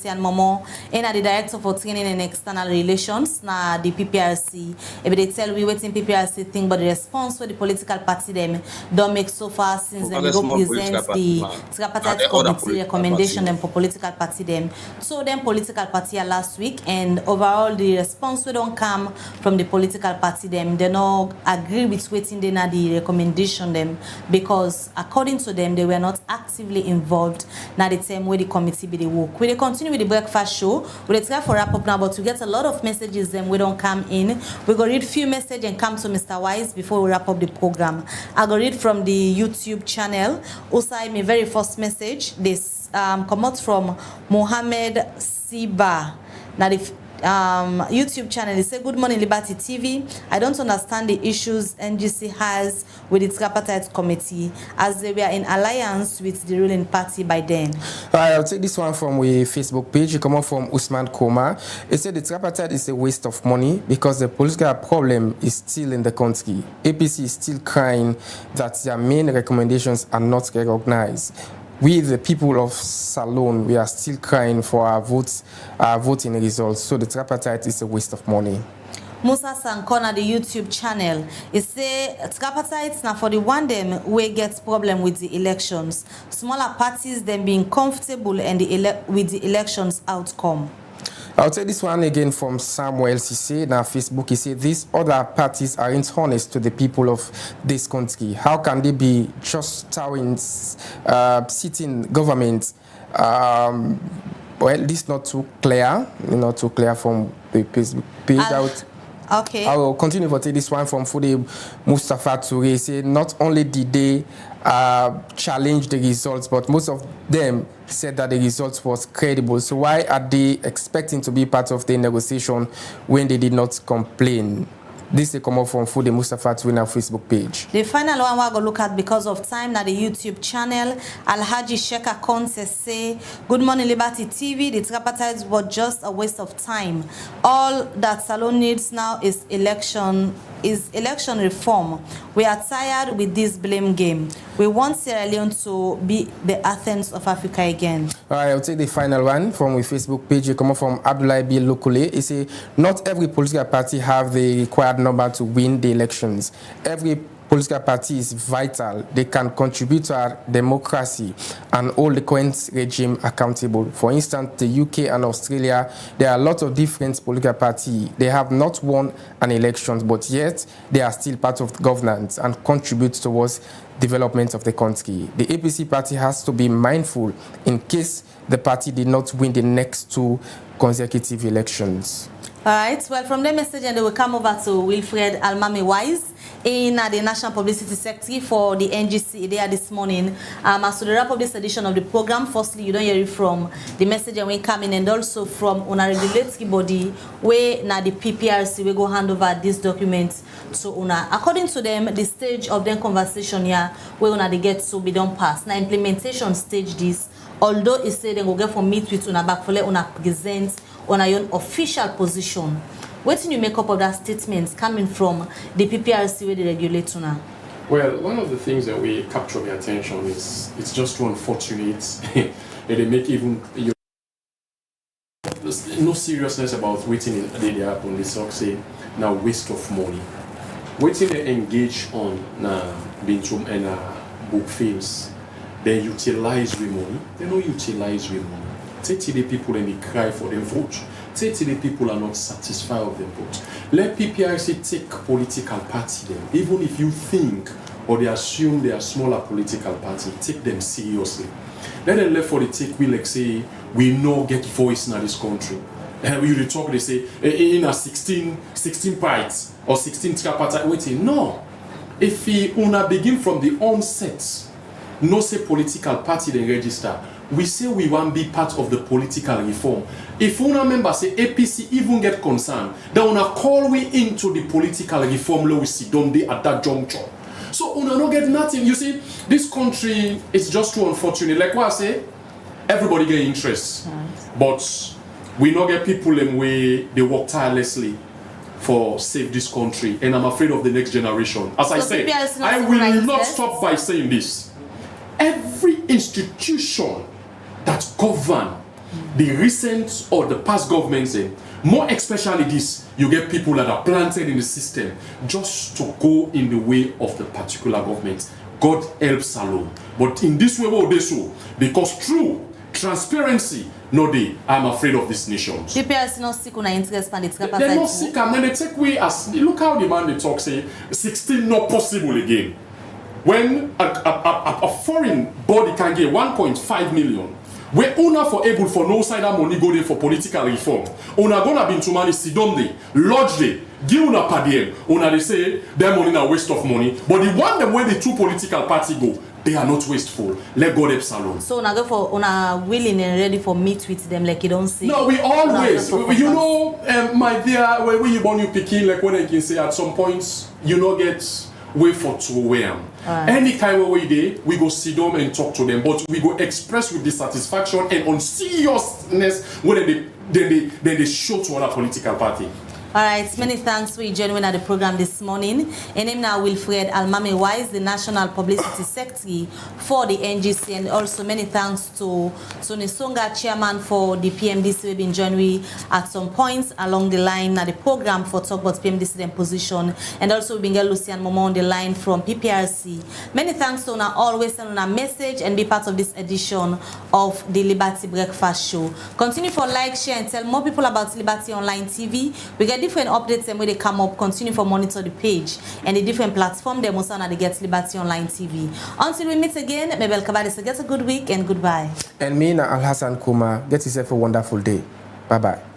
And Momo, and the director for training and external relations, na the PPRC. If they tell we waiting PPRC thing, but the response for the political party them don't make so far since they go present the tripartite committee recommendation them for political party them. So them political party last week, and overall the response we don't come from the political party them. They don't agree with waiting they na the recommendation them because according to them they were not actively involved na the time where the committee be the work. We continue with the breakfast show. We'll try for wrap up now, but we get a lot of messages then we don't come in. We go read few messages and come to Mr. Wise before we wrap up the program. I go read from the YouTube channel. Also, my very first message. This come out from Mohammed Siba. Now the YouTube channel. They say, "Good morning, Liberty TV. I don't understand the issues NGC has with its tripartite committee as they were in alliance with the ruling party by then." I'll take this one from a Facebook page. It come up from Usman Koma. It said the tripartite is a waste of money because the political problem is still in the country. APC is still crying that their main recommendations are not recognized. We, the people of Salone, we are still crying for our voting results. So the tripartite is a waste of money. Musa Sankona, the YouTube channel, it say tripartites now for the one them we get problem with the elections. Smaller parties them being comfortable and with the elections outcome. I'll take this one again from Samuel Cisse. Now Facebook, he said these other parties aren't honest to the people of this country. How can they be just towing sitting government? Well, this is not too clear. Not too clear from the Facebook page. Okay. I will continue to take this one from Fude Mustafa Toure. He said not only did they challenge the results, but most of them said that the results was credible. So why are they expecting to be part of the negotiation when they did not complain? This is come up from Fude Mustafa Toure on our Facebook page. The final one we're going to look at because of time now the YouTube channel. Alhaji Sheka Conte say, "Good morning, Liberty TV. The tripartites were just a waste of time. All that Salone needs now is election reform. We are tired with this blame game. We want Sierra Leone to be the Athens of Africa again." All right, I'll take the final one from a Facebook page. It come up from Abdullah B. Lokule. He say, not every political party have the required number to win the elections. Every political party is vital. They can contribute to our democracy and hold the current regime accountable. For instance, the UK and Australia, there are a lot of different political parties. They have not won an election, but yet they are still part of the governance and contribute towards development of the country. The APC party has to be mindful in case the party did not win the next 2 consecutive elections. All right. Well, from the message, and they will come over to Wilfred Almami Wise in the National Publicity Secretary for the NGC there this morning. As to the wrap up this edition of the program, firstly, you don't hear it from the message and we come in, and also from a regulatory body where now the PPRC we go hand over this document to UNA. According to them, the stage of their conversation here where UNA they get to be done past. Now implementation stage this, although it said they will get for meet with UNA back for let UNA present on our own official position. What do you make up of that statement coming from the PPRC where they regulate now? Well, one of the things that we capture the attention is it's just too unfortunate and they make even no seriousness about waiting they happen. They say now waste of money. Waiting they engage on Bintum and book films, they utilize the money. They don't utilize the money. Take the people and they cry for them vote. Take the people are not satisfied with them vote. Let PPRC take political party them. Even if you think or they assume they are smaller political party, take them seriously. Let them left for the take we like say we no get voice in this country. We talk they say in a 16 parts or 16 tripartite waiting. No. If we una begin from the onset, no say political party they register. We say we want to be part of the political reform. If una member say APC even get concerned, then una call we into the political reform law we see don't they at that juncture. So una no get nothing. You see, this country is just too unfortunate. Like what I say, everybody get interest. But we not get people in way they work tirelessly for save this country. And I'm afraid of the next generation. As I said, I will not stop by saying this. Every institution that govern the recent or the past governments, more especially this, you get people that are planted in the system just to go in the way of the particular government. God helps alone. But in this way, what they so? Because through transparency, no day, I'm afraid of this nation. PPRC not seek on interest and it's They're not sick, and then they take away as look how the man they talk say 16 not possible again. When a foreign body can get 1.5 million, we una for able for no side of money go there for political reform. Una gonna be to money sit down there, lodge there, give una per diem. Una they say their money na waste of money, but the one them where the two political party go, they are not wasteful. Let God help salon. So una go for una willing and ready for meet with them like you don't see. No, we always you know, my dear, when you born you picking like when I can say at some points you know get way for to where. Any kind of way they we go sit down and talk to them, but we go express with dissatisfaction and on seriousness when they show to other political party. All right, many thanks for you joining at the program this morning. And I'm now Wilfred Almame Wise, the National Publicity Secretary for the NGC, and also many thanks to Tony Songa, Chairman for the PMDC. We've been joining at some points along the line at the program for talk about PMDC and position, and also we've been getting Lucian Momo on the line from PPRC. Many thanks to una always send on a message and be part of this edition of the Liberty Breakfast Show. Continue for like, share, and tell more people about Liberty Online TV. We get different updates and when they come up, continue for monitor the page and the different platform they must on the Get Liberty Online TV. Until we meet again, Mabel Kabadi, so get a good week and goodbye. And me, Al Hassan Kuma, get yourself a wonderful day. Bye-bye.